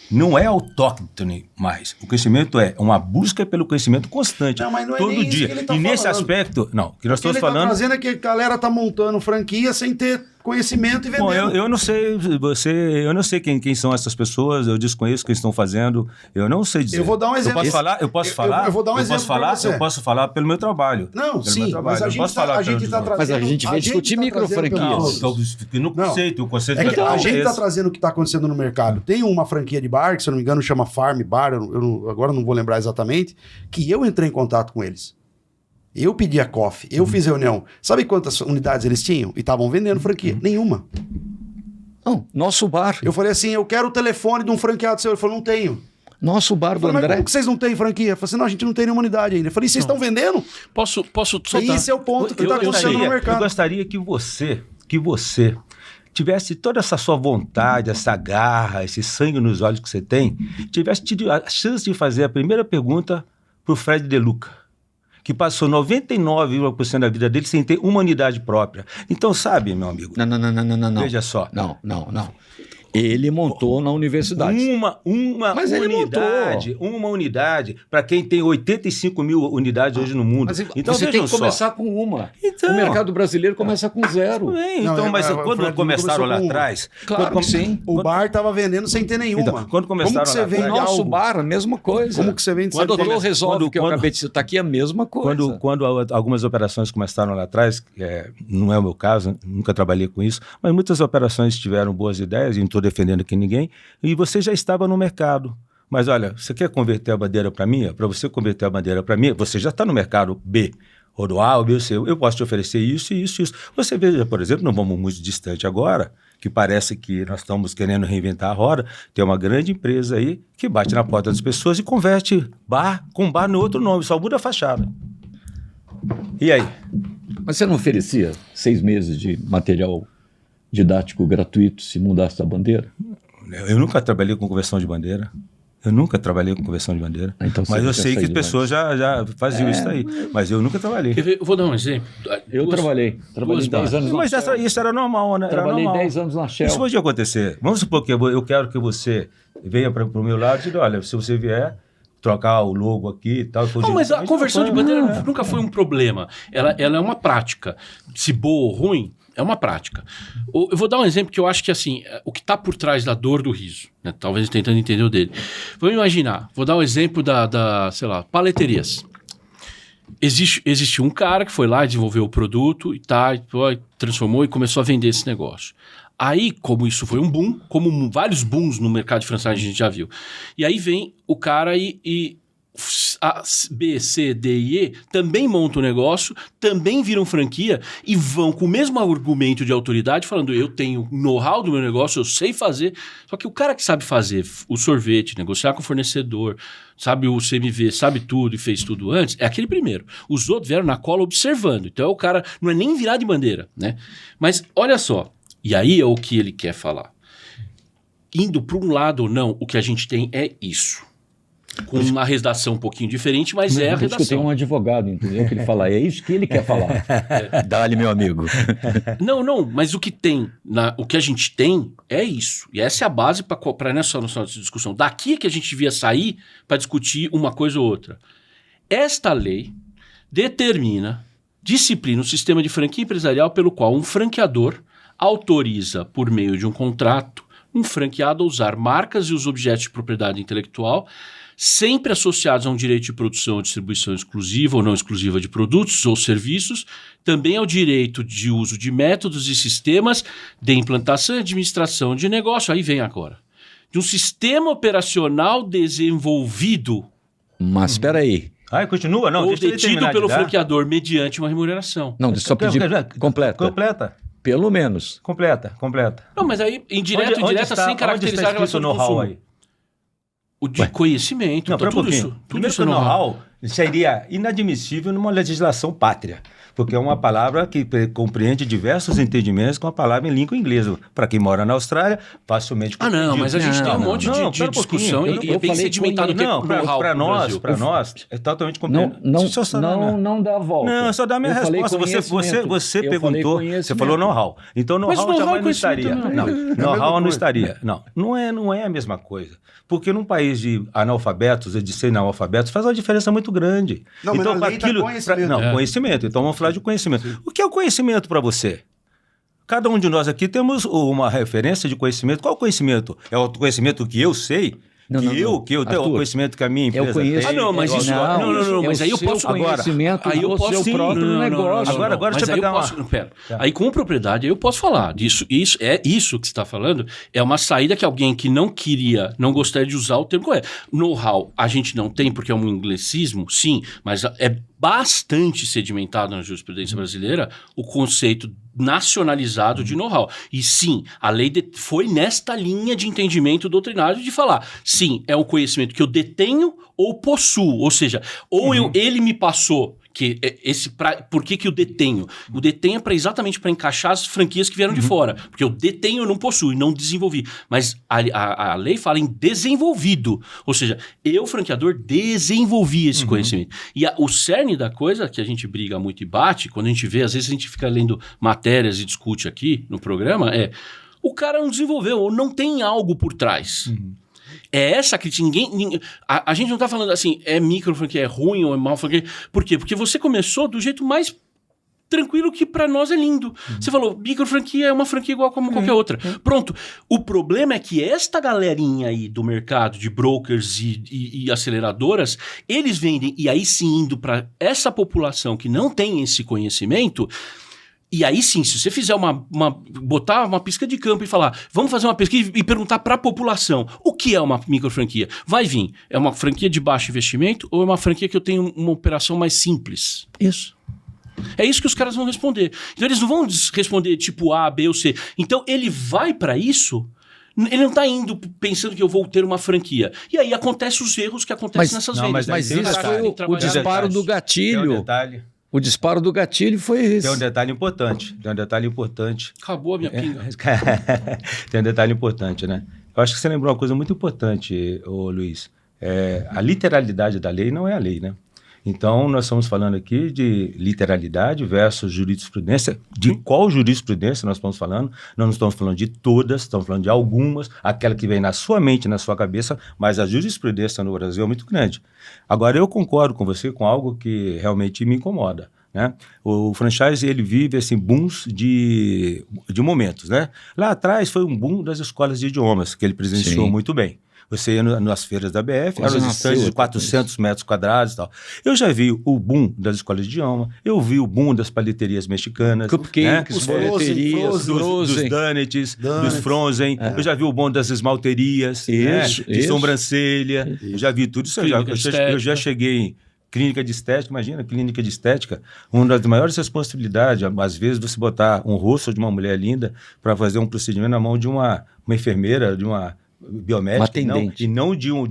não é autóctone mais. O conhecimento é uma busca pelo conhecimento constante, mas não é todo dia. E nesse aspecto, o que nós estamos falando... O que ele está trazendo é que a galera está montando franquia sem ter conhecimento e vendendo. Bom, eu não sei eu não sei quem são essas pessoas, eu desconheço o que estão fazendo, eu não sei dizer. Eu vou dar um exemplo. Eu posso falar? Eu vou dar um exemplo para você. Eu posso falar pelo meu trabalho. Não, sim, mas a gente está trazendo... Mas a gente vai discutir microfranquias. No conceito, o conceito... A gente está trazendo o que está acontecendo no mercado. Tem uma franquia de bar, que se eu não me engano chama Farm Bar, agora não vou lembrar exatamente, que eu entrei em contato com eles. Eu pedi a coffee, eu fiz reunião. Sabe quantas unidades eles tinham? E estavam vendendo franquia? Nenhuma. Não, nosso bar. Eu falei assim, eu quero o telefone de um franqueado seu. Ele falou, não tenho. Nosso bar do André. André. Mas como que vocês não têm franquia? Eu falei assim, não, a gente não tem nenhuma unidade ainda. Eu falei, vocês estão vendendo? Posso soltar? Esse é o ponto que está acontecendo no mercado. Eu gostaria que você tivesse toda essa sua vontade, essa garra, esse sangue nos olhos que você tem, tivesse tido a chance de fazer a primeira pergunta para o Fred De Luca, que passou 99,% da vida dele sem ter uma unidade própria. Então, sabe, meu amigo... Não. Veja só. Não. Ele montou na universidade. Mas uma unidade para quem tem 85 mil unidades hoje no mundo. Mas então você tem que começar com uma. Então, o mercado brasileiro começa com zero. Mas quando começaram lá atrás... Claro que sim. O bar estava vendendo sem ter nenhuma. Então, quando começaram lá atrás... O nosso bar, a mesma coisa. Como que você vende? Quando o doutor resolve que eu acabei de citar aqui, a mesma coisa. Quando algumas operações começaram lá atrás, não é o meu caso, nunca trabalhei com isso, mas muitas operações tiveram boas ideias, e não estou defendendo aqui ninguém, e você já estava no mercado. Mas olha, você quer converter a bandeira para mim? Para você converter a bandeira para mim, você já está no mercado B, ou do A, ou B, ou C. Eu posso te oferecer isso e isso e isso. Você veja, por exemplo, não vamos muito distante agora, que parece que nós estamos querendo reinventar a roda, tem uma grande empresa aí que bate na porta das pessoas e converte bar com bar no outro nome, só muda a fachada. E aí? Mas você não oferecia 6 meses de material didático gratuito se mudasse a bandeira? Eu nunca trabalhei com conversão de bandeira. Então, mas eu sei que as pessoas já faziam isso aí. Mas eu nunca trabalhei. Eu vou dar um exemplo. Eu trabalhei 10 anos na Mas isso era normal, né? Trabalhei 10 anos na Shell. Isso pode acontecer. Vamos supor que eu quero que você venha para o meu lado e diga, olha, se você vier trocar o logo aqui e tal... Não, mas a conversão de bandeira nunca foi um problema. Ela é uma prática. Se boa ou ruim, é uma prática. Eu vou dar um exemplo que eu acho que, assim, o que está por trás da dor do riso, né? Talvez tentando entender o dele. Vamos imaginar, vou dar um exemplo sei lá, paleterias. Existe um cara que foi lá, desenvolveu o produto e transformou e começou a vender esse negócio. Aí, como isso foi um boom, como vários booms no mercado de franchising a gente já viu. E aí vem o cara e a B, C, D e E também montam o negócio, também viram franquia e vão com o mesmo argumento de autoridade falando, eu tenho know-how do meu negócio, eu sei fazer. Só que o cara que sabe fazer o sorvete, negociar com o fornecedor, sabe o CMV, sabe tudo e fez tudo antes, é aquele primeiro. Os outros vieram na cola observando. Então o cara não é nem virar de bandeira, né? Mas olha só, e aí é o que ele quer falar. Indo para um lado ou não, o que a gente tem é isso. Com uma redação um pouquinho diferente, mas é a redação. Eu tenho um advogado, entendeu? Que ele fala, é isso que ele quer falar. Dá-lhe, meu amigo. Não, mas o que tem, o que a gente tem é isso. E essa é a base para nessa nossa discussão. Daqui é que a gente devia sair para discutir uma coisa ou outra. Esta lei disciplina o sistema de franquia empresarial pelo qual um franqueador autoriza, por meio de um contrato, um franqueado a usar marcas e os objetos de propriedade intelectual sempre associados a um direito de produção ou distribuição exclusiva ou não exclusiva de produtos ou serviços, também ao direito de uso de métodos e sistemas de implantação e administração de negócio, aí vem agora, de um sistema operacional desenvolvido. Mas espera aí. Continua? Não, ou detido pelo franqueador mediante uma remuneração. Não, só pedir completa. Pelo menos. Completa. Não, mas aí, indireta, indireta, sem caracterizar a relação de consumo. Aí? O de conhecimento. Não, tudo isso. Primeiro que o know-how seria inadmissível numa legislação pátria, porque é uma palavra que compreende diversos entendimentos com a palavra em língua inglesa. Para quem mora na Austrália, facilmente... mas a gente tem um monte de discussão e é bem sedimentado. Para nós, é totalmente compreensível. Não dá a volta. Não, só dá a minha resposta. Você perguntou, você falou know-how. Então, know-how jamais não estaria. Não, know-how não estaria. Não é a mesma coisa. Porque num país de analfabetos e de semi-analfabetos faz uma diferença muito grande. Não, então, mas aquilo conhecimento. Conhecimento. Então vamos falar de conhecimento. Sim. O que é o conhecimento para você? Cada um de nós aqui temos uma referência de conhecimento. Qual o conhecimento? É o conhecimento que eu sei? Que eu tenho o conhecimento que a minha empresa tem. Mas isso... Não, mas aí eu posso... Aí eu posso... seu próprio negócio. Agora deixa eu pegar Aí com propriedade, eu posso falar disso. Isso que você está falando é uma saída que alguém que não gostaria de usar o termo correto. Know-how a gente não tem porque é um inglesismo, sim, mas é bastante sedimentado na jurisprudência brasileira o conceito nacionalizado de know-how. E sim, a lei foi nesta linha de entendimento doutrinário de falar, sim, é um conhecimento que eu detenho ou possuo, ou seja, ele me passou, por que eu detenho? O detenho é exatamente para encaixar as franquias que vieram de fora, porque eu detenho, eu não possuo e não desenvolvi. Mas a lei fala em desenvolvido, ou seja, eu, franqueador, desenvolvi esse conhecimento. E o cerne da coisa que a gente briga muito e bate, quando a gente vê, às vezes a gente fica lendo matérias e discute aqui no programa, o cara não desenvolveu, ou não tem algo por trás. É essa crítica. A gente não tá falando assim, é micro franquia, é ruim ou é mal franquia. Por quê? Porque você começou do jeito mais tranquilo que pra nós é lindo. Você falou, micro franquia é uma franquia igual como qualquer outra. Pronto. O problema é que esta galerinha aí do mercado de brokers e aceleradoras, eles vendem, e aí sim indo pra essa população que não tem esse conhecimento... E aí sim, se você fizer botar uma pesquisa de campo e falar, vamos fazer uma pesquisa e perguntar para a população, o que é uma micro franquia? Vai vir, é uma franquia de baixo investimento ou é uma franquia que eu tenho uma operação mais simples? Isso. É isso que os caras vão responder. Então eles não vão responder tipo A, B ou C. Então ele vai para isso... Ele não está indo pensando que eu vou ter uma franquia. E aí acontecem os erros que acontecem nessas vendas. Mas isso foi o disparo do gatilho. O disparo do gatilho foi esse. Tem um detalhe importante. Acabou a minha pinga. Tem um detalhe importante, né? Eu acho que você lembrou uma coisa muito importante, ô Luiz. A literalidade da lei não é a lei, né? Então, nós estamos falando aqui de literalidade versus jurisprudência. De qual jurisprudência nós estamos falando? Nós não estamos falando de todas, estamos falando de algumas, aquela que vem na sua mente, na sua cabeça, mas a jurisprudência no Brasil é muito grande. Agora, eu concordo com você com algo que realmente me incomoda, né? O franchise, ele vive assim, booms de momentos, né? Lá atrás foi um boom das escolas de idiomas, que ele presenciou muito bem. Você ia nas feiras da BF, eram os estandes de 400 metros quadrados e tal. Eu já vi o boom das escolas de idioma, eu vi o boom das paleterias mexicanas, cupcakes, os boleterias, dos donuts, dos Frozen, eu já vi o boom das esmalterias, de sobrancelha, eu já vi tudo isso. Eu já cheguei em clínica de estética, imagina, clínica de estética, uma das maiores responsabilidades, às vezes, você botar um rosto de uma mulher linda para fazer um procedimento na mão de uma enfermeira, de uma biomédica, e não de um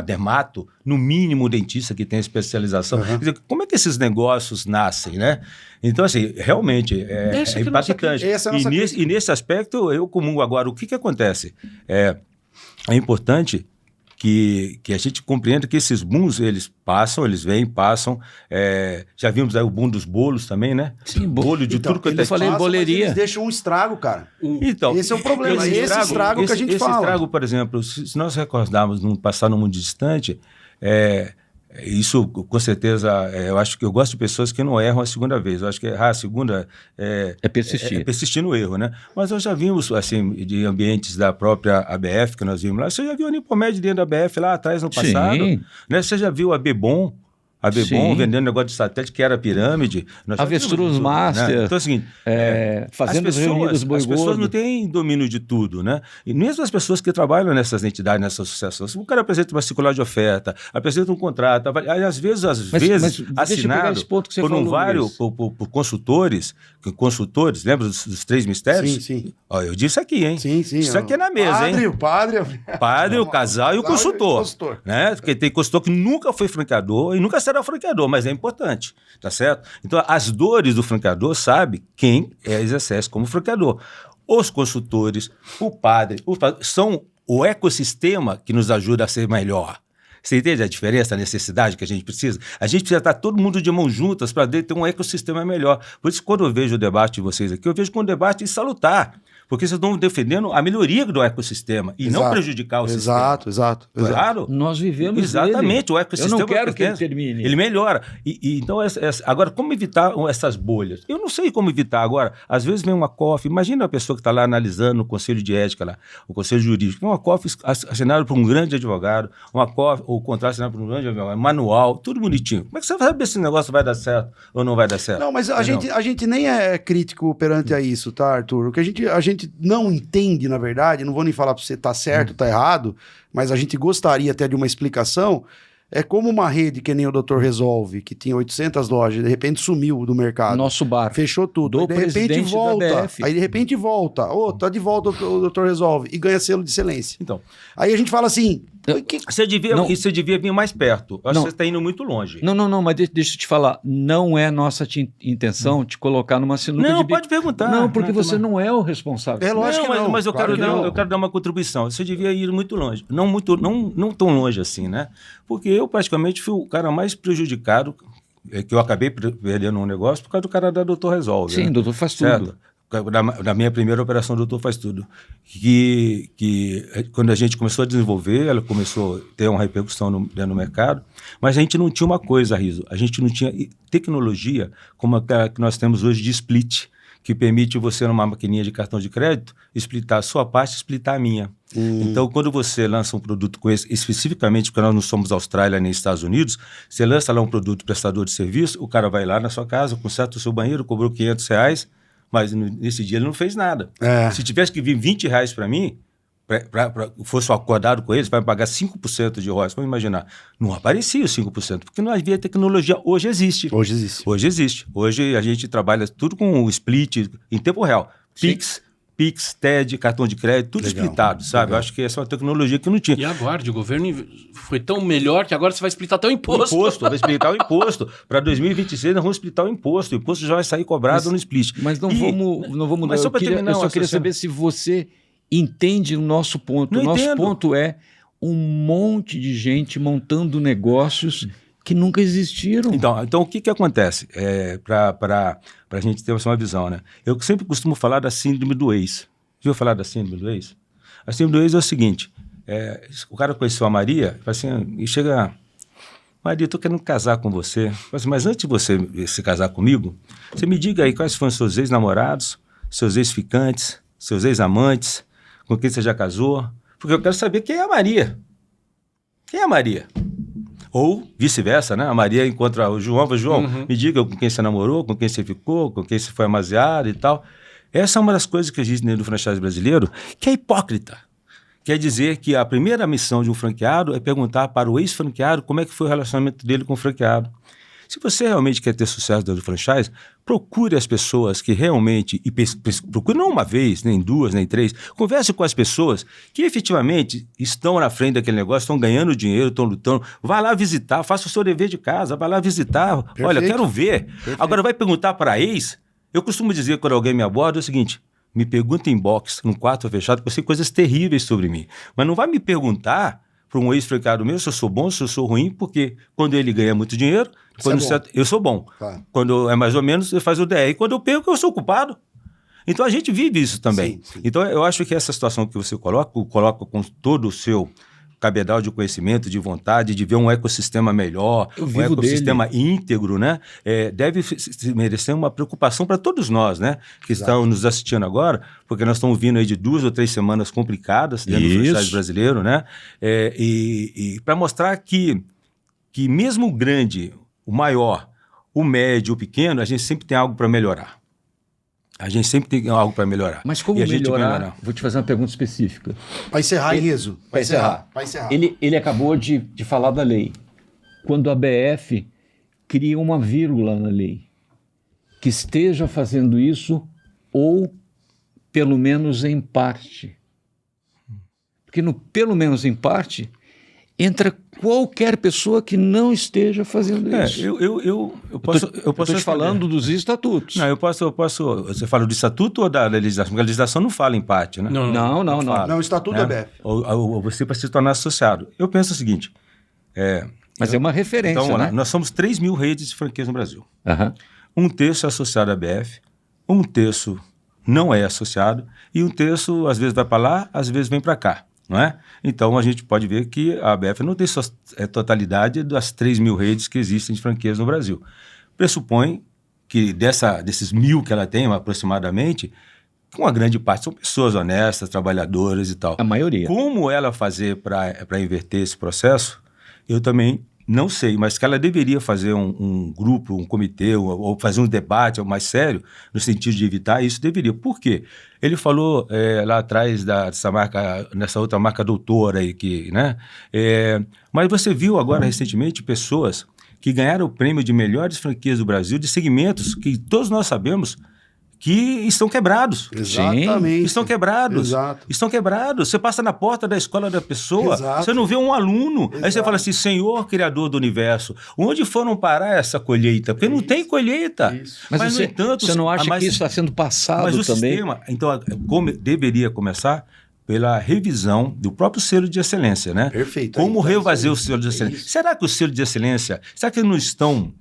dermato, no mínimo um dentista que tem especialização. Quer dizer, como é que esses negócios nascem, né? Então, assim, realmente é impactante. E nesse aspecto, eu comungo. Agora, o que acontece? É importante que a gente compreenda que esses booms, eles passam. Já vimos aí o boom dos bolos também, né? Sim, bolo de tudo que eu falei, boleria. Eles deixam um estrago, cara. Então, esse é o problema, esse estrago que a gente fala. Esse estrago, por exemplo, se nós recordarmos num passado muito distante, isso, com certeza, eu acho que eu gosto de pessoas que não erram a segunda vez. Eu acho que errar a segunda é persistir. É persistir no erro, né? Mas nós já vimos, assim, de ambientes da própria ABF, que nós vimos lá. Você já viu a Nipomed dentro da ABF lá atrás, no passado? Sim. Né? Você já viu a Bebom? A Bebom vendendo negócio de satélite que era pirâmide. Avestruz Master. Né? Então, assim, fazendas reunidas Boi as pessoas Gordo. não têm domínio de tudo, né? E mesmo as pessoas que trabalham nessas entidades, nessas associações, o cara apresenta uma circular de oferta, apresenta um contrato, às vezes assinado por consultores, lembra dos 3 mistérios? Sim. Ó, eu disse aqui, hein? Sim. Isso aqui é na mesa, hein? O padre, o casal e o consultor. Né? Porque tem consultor que nunca foi franqueador e nunca será franqueador, mas é importante, tá certo? Então, as dores do franqueador sabe quem exerce como franqueador. Os consultores, o padre, são o ecossistema que nos ajuda a ser melhor. Você entende a diferença, a necessidade que a gente precisa? A gente precisa estar todo mundo de mãos juntas para ter um ecossistema melhor. Por isso, quando eu vejo o debate de vocês aqui, eu vejo como um debate salutar. Porque vocês estão defendendo a melhoria do ecossistema e não prejudicar o sistema. Exato. Claro. Nós vivemos exatamente, dele. O ecossistema. Eu não quero que ele termine. Ele melhora. Então, agora, como evitar essas bolhas? Eu não sei como evitar. Agora, às vezes vem uma COF, imagina a pessoa que está lá analisando o conselho de ética, lá, o conselho jurídico, uma COF assinada por um grande advogado, uma COF, ou contrato assinado por um grande advogado, manual, tudo bonitinho. Como é que você vai saber se esse negócio vai dar certo ou não vai dar certo? Não, mas a gente nem é crítico perante a isso, tá, Arthur? O que a gente não entende, na verdade, não vou nem falar para você tá certo, tá errado, mas a gente gostaria até de uma explicação. É como uma rede que nem o Dr. Resolve, que tinha 800 lojas, de repente sumiu do mercado. Nosso bar. Fechou tudo. Aí, de repente volta. Aí de repente volta. Tá de volta o Dr. Resolve e ganha selo de excelência. Então. Aí a gente fala assim... Você devia vir mais perto. Eu acho que você está indo muito longe. Não, mas deixa eu te falar. Não é nossa intenção te colocar numa sinuca de bico. Não, pode perguntar. Não, porque você não é o responsável. É lógico que não. Mas eu quero dar uma contribuição. Você devia ir muito longe. Não tão longe assim, né? Porque eu praticamente fui o cara mais prejudicado, que eu acabei perdendo um negócio por causa do cara da Doutor Resolve. Sim, né? doutor faz certo? tudo. Na minha primeira operação, o doutor faz tudo. Que quando a gente começou a desenvolver, ela começou a ter uma repercussão dentro do mercado, mas a gente não tinha uma coisa, Riso, a gente não tinha tecnologia como a que nós temos hoje de split, que permite você, numa maquininha de cartão de crédito, splitar a sua parte e splitar a minha. Então, quando você lança um produto com esse, especificamente, porque nós não somos Austrália nem Estados Unidos, você lança lá um produto prestador de serviço, o cara vai lá na sua casa, conserta o seu banheiro, cobrou R$500, mas nesse dia ele não fez nada. Se tivesse que vir R$20 para mim, fosse acordado com eles, vai pagar 5% de royalties. Vamos imaginar. Não aparecia os 5%, porque não havia tecnologia. Hoje existe. Hoje a gente trabalha tudo com o split em tempo real. Pix, Pix, TED, cartão de crédito, tudo Legal, splitado, sabe? legal. Eu acho que essa é uma tecnologia que não tinha. E aguarde, o governo foi tão melhor que agora você vai splitar até o imposto. Vai splitar o imposto. Para 2026 nós vamos splitar o imposto. O imposto já vai sair cobrado no split. Mas não vamos. Mas só para terminar, eu só queria saber se você entende o nosso ponto. O nosso ponto é um monte de gente montando negócios que nunca existiram. Então o que acontece? Para a gente ter uma visão, né? Eu sempre costumo falar da síndrome do ex. Já ouviu falar da síndrome do ex? A síndrome do ex é o seguinte, o cara conheceu a Maria, e chega, Maria, estou querendo casar com você. Assim, mas antes de você se casar comigo, você me diga aí quais foram os seus ex-namorados, seus ex-ficantes, seus ex-amantes, com quem você já casou, porque eu quero saber quem é a Maria. Quem é a Maria? Ou vice-versa, né? A Maria encontra o João, me diga com quem você namorou, com quem você ficou, com quem você foi amaziado e tal. Essa é uma das coisas que existe dentro do franchise brasileiro, que é hipócrita. Quer dizer que a primeira missão de um franqueado é perguntar para o ex-franqueado como é que foi o relacionamento dele com o franqueado. Se você realmente quer ter sucesso dentro do franchise, procure as pessoas que realmente, procure não uma vez, nem duas, nem três, converse com as pessoas que efetivamente estão na frente daquele negócio, estão ganhando dinheiro, estão lutando. Vá lá visitar, faça o seu dever de casa, vá lá visitar. Perfeito. Olha, quero ver. Perfeito. Agora vai perguntar para a ex. Eu costumo dizer quando alguém me aborda é o seguinte, me pergunta em box, num quarto fechado, que eu sei coisas terríveis sobre mim. Mas não vai me perguntar para um ex-franqueado meu se eu sou bom, se eu sou ruim, porque quando ele ganha muito dinheiro, eu sou bom. Tá. Quando é mais ou menos, ele faz o DR. E quando eu perco, eu sou o culpado. Então a gente vive isso também. Sim. Então eu acho que essa situação que você coloca com todo o seu cabedal de conhecimento, de vontade, de ver um ecossistema melhor, um ecossistema íntegro, né? Deve merecer uma preocupação para todos nós, né? Que estão nos assistindo agora, porque nós estamos vindo aí de 2 ou 3 semanas complicadas dentro do franchise brasileiro, né? E para mostrar que mesmo o grande, o maior, o médio, o pequeno, a gente sempre tem algo para melhorar. A gente sempre tem algo para melhorar. Mas como melhorar? Vou te fazer uma pergunta específica. Para encerrar, Riso. Para encerrar. Ele acabou de falar da lei. Quando a BF cria uma vírgula na lei, que esteja fazendo isso ou pelo menos em parte. Porque no pelo menos em parte entra qualquer pessoa que não esteja fazendo isso. Eu posso te falando dos estatutos. Não, eu posso. Você fala do estatuto ou da legislação? Porque a legislação não fala em parte, né? Não. Não, o estatuto é BF. Ou você para se tornar associado. Eu penso o seguinte. Mas é uma referência. Então, né? Nós somos 3 mil redes de franquias no Brasil. Uhum. 1/3 é associado à BF, 1/3 não é associado, e 1/3 às vezes vai para lá, às vezes vem para cá. Não é? Então a gente pode ver que a ABF não tem totalidade das 3 mil redes que existem de franquias no Brasil. Pressupõe que desses 1.000 que ela tem aproximadamente, uma grande parte são pessoas honestas, trabalhadoras e tal. A maioria. Como ela fazer para inverter esse processo, eu também não sei, mas que ela deveria fazer um grupo, um comitê, ou fazer um debate mais sério, no sentido de evitar isso, deveria. Por quê? Ele falou lá atrás nessa outra marca doutora aí, né? Mas você viu agora recentemente pessoas que ganharam o prêmio de melhores franquias do Brasil, de segmentos que todos nós sabemos que estão quebrados. Exatamente. Estão quebrados. Exato. Estão quebrados. Você passa na porta da escola da pessoa, Exato. você não vê um aluno. Exato. Aí você fala assim, Senhor Criador do Universo, onde foram parar essa colheita? Porque não tem colheita. Isso. Mas no entanto, você não acha que isso está sendo passado mas o também? Sistema, então, deveria começar pela revisão do próprio selo de excelência, né? Perfeito. Como refazer o selo de excelência? Será que o selo de excelência, será que não estão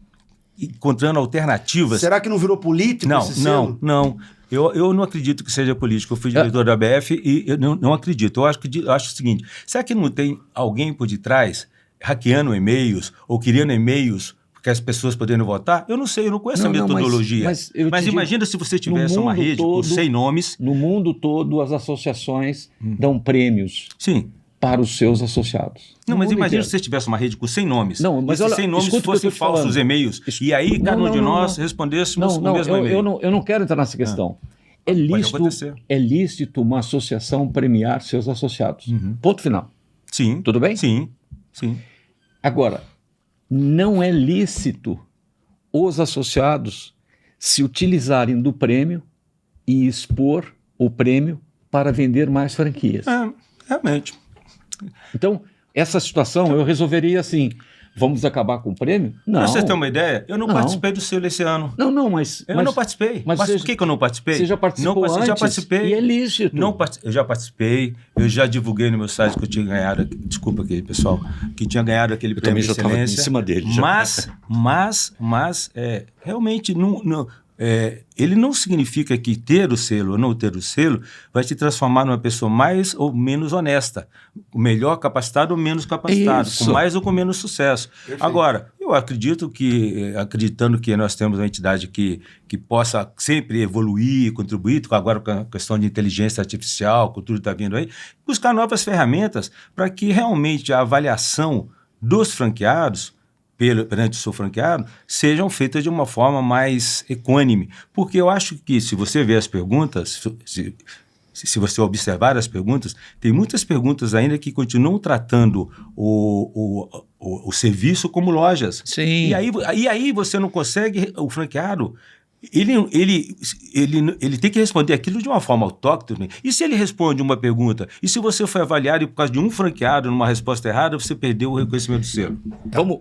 encontrando alternativas? Será que não virou político esse selo? Não. Eu não acredito que seja político. Eu fui diretor da BF e eu não acredito. Eu acho o seguinte, será que não tem alguém por detrás hackeando e-mails ou criando e-mails para as pessoas poderem votar? Eu não sei, eu não conheço a metodologia. Mas imagina se você tivesse uma rede com 100 nomes. No mundo todo, as associações dão prêmios. Sim. Para os seus associados. Não, mas imagina se você tivesse uma rede com 100 nomes. Não, mas esses 100 nomes fossem falsos e-mails. E aí cada um de nós respondêssemos no mesmo e-mail. Eu não quero entrar nessa questão. É lícito uma associação premiar seus associados. Ponto final. Sim. Tudo bem? Sim. Agora, não é lícito os associados se utilizarem do prêmio e expor o prêmio para vender mais franquias. Realmente. Então, essa situação eu resolveria assim, vamos acabar com o prêmio? Não. Pra você ter uma ideia, eu não Não. participei do selo esse ano. Mas... Eu não participei. Mas por que eu não participei? Você já participou não, antes? Já participei. E é lícito. Eu já participei, eu já divulguei no meu site que eu tinha ganhado, desculpa aqui, pessoal, que tinha ganhado aquele prêmio de excelência. Também já estava em cima dele. Mas realmente ele não significa que ter o selo ou não ter o selo vai te transformar numa pessoa mais ou menos honesta, melhor capacitado ou menos capacitado, Isso. com mais ou com menos sucesso. Perfeito. Agora, eu acreditando que nós temos uma entidade que possa sempre evoluir, contribuir, agora com a questão de inteligência artificial, que tudo está vindo aí, buscar novas ferramentas para que realmente a avaliação dos franqueados perante o seu franqueado, sejam feitas de uma forma mais equânime. Porque eu acho que, se você ver as perguntas, se você observar as perguntas, tem muitas perguntas ainda que continuam tratando o serviço como lojas. Sim. E aí você não consegue, o franqueado, ele tem que responder aquilo de uma forma autóctone. E se ele responde uma pergunta, e se você foi avaliado e por causa de um franqueado numa resposta errada, você perdeu o reconhecimento do selo.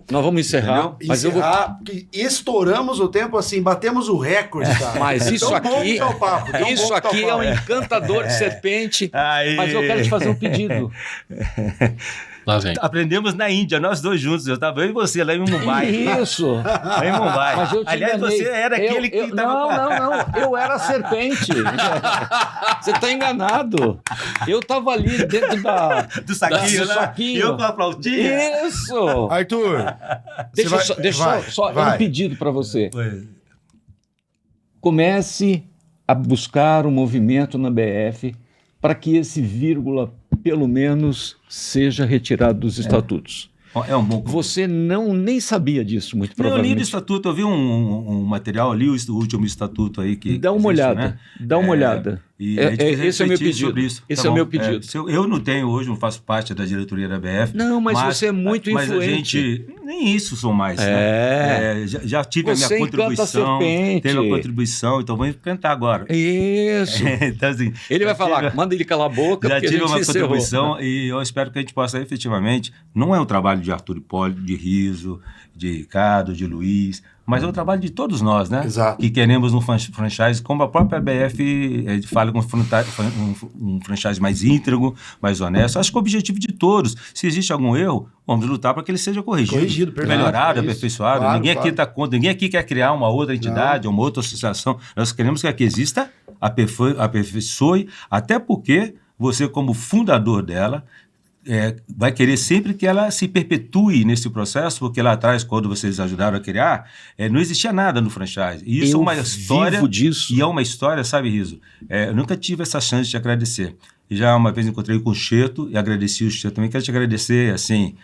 Nós vamos encerrar. Entendeu? Mas porque estouramos o tempo assim, batemos o recorde, cara. Mas isso Tão aqui, bom que tá o papo, tão bom isso que tá o aqui é papo. um encantador de serpente. Aí. Mas eu quero te fazer um pedido. Lá vem. Aprendemos na Índia, nós dois juntos. Eu estava eu e você lá em Mumbai. Isso. Lá em Mumbai. Mas eu te Aliás, enganei. você era aquele que estava... Não. Eu era a serpente. Você está enganado. Eu estava ali dentro do saquinho, do né? saquinho. E eu com a flautinha. Isso. Arthur, Deixa só um pedido para você. Comece a buscar um movimento na BF para que esse vírgula, pelo menos, seja retirado dos estatutos. É um bom... Você nem sabia disso, muito Eu provavelmente. li do estatuto, eu vi um material ali, o último estatuto aí que Dá uma existe, olhada, né? dá uma olhada. E a gente precisa Esse é o meu refletir pedido. sobre isso. Esse Tá é o bom? meu pedido. Eu não tenho hoje, não faço parte da diretoria da BF. Não, mas você é muito Mas a influente. gente, nem isso sou mais. Né? Já tive Você a minha encanta a contribuição. serpente. Teve a contribuição, então vamos enfrentar agora. Isso. Então, assim, Ele vai falar, manda ele calar a boca, já porque tive a gente uma encerrou. contribuição e eu espero que a gente possa efetivamente, não é um trabalho de Arthur Hipólito, de Riso, de Ricardo, de Luiz, mas é um trabalho de todos nós, né? Exato. Que queremos um franchise, como a própria BF fala, com um franchise mais íntegro, mais honesto. Acho que o objetivo de todos, se existe algum erro, vamos lutar para que ele seja corrigido, perfeito. melhorado, É isso. aperfeiçoado. Claro, Ninguém aqui claro. está contra, ninguém aqui quer criar uma outra entidade, uma outra associação. Nós queremos que aqui exista, aperfeiçoe, até porque você, como fundador dela, vai querer sempre que ela se perpetue nesse processo, porque lá atrás, quando vocês ajudaram a criar, não existia nada no franchise. E isso é uma história. Vivo disso. E é uma história, sabe, Riso? Eu nunca tive essa chance de te agradecer. E já uma vez encontrei com o Cheto e agradeci o Cheto também. Quero te agradecer, assim,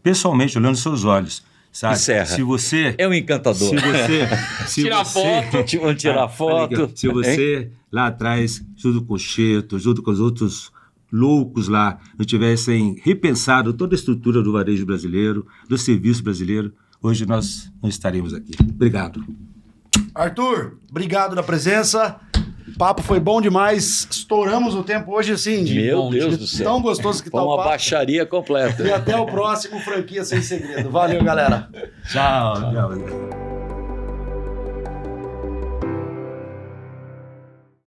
pessoalmente, olhando nos seus olhos. Sabe? Encerra. Se você. É um encantador. Tirar foto. Vamos tirar foto. Se você, lá atrás, junto com o Cheto, junto com os outros loucos lá, não tivessem repensado toda a estrutura do varejo brasileiro, do serviço brasileiro, hoje nós não estaríamos aqui. Obrigado. Arthur, obrigado da presença. O papo foi bom demais. Estouramos o tempo hoje, assim. Meu Deus do céu. Tão gostoso que tá Foi o uma papo. baixaria completa. E até o próximo Franquia Sem Segredo. Valeu, galera. Tchau.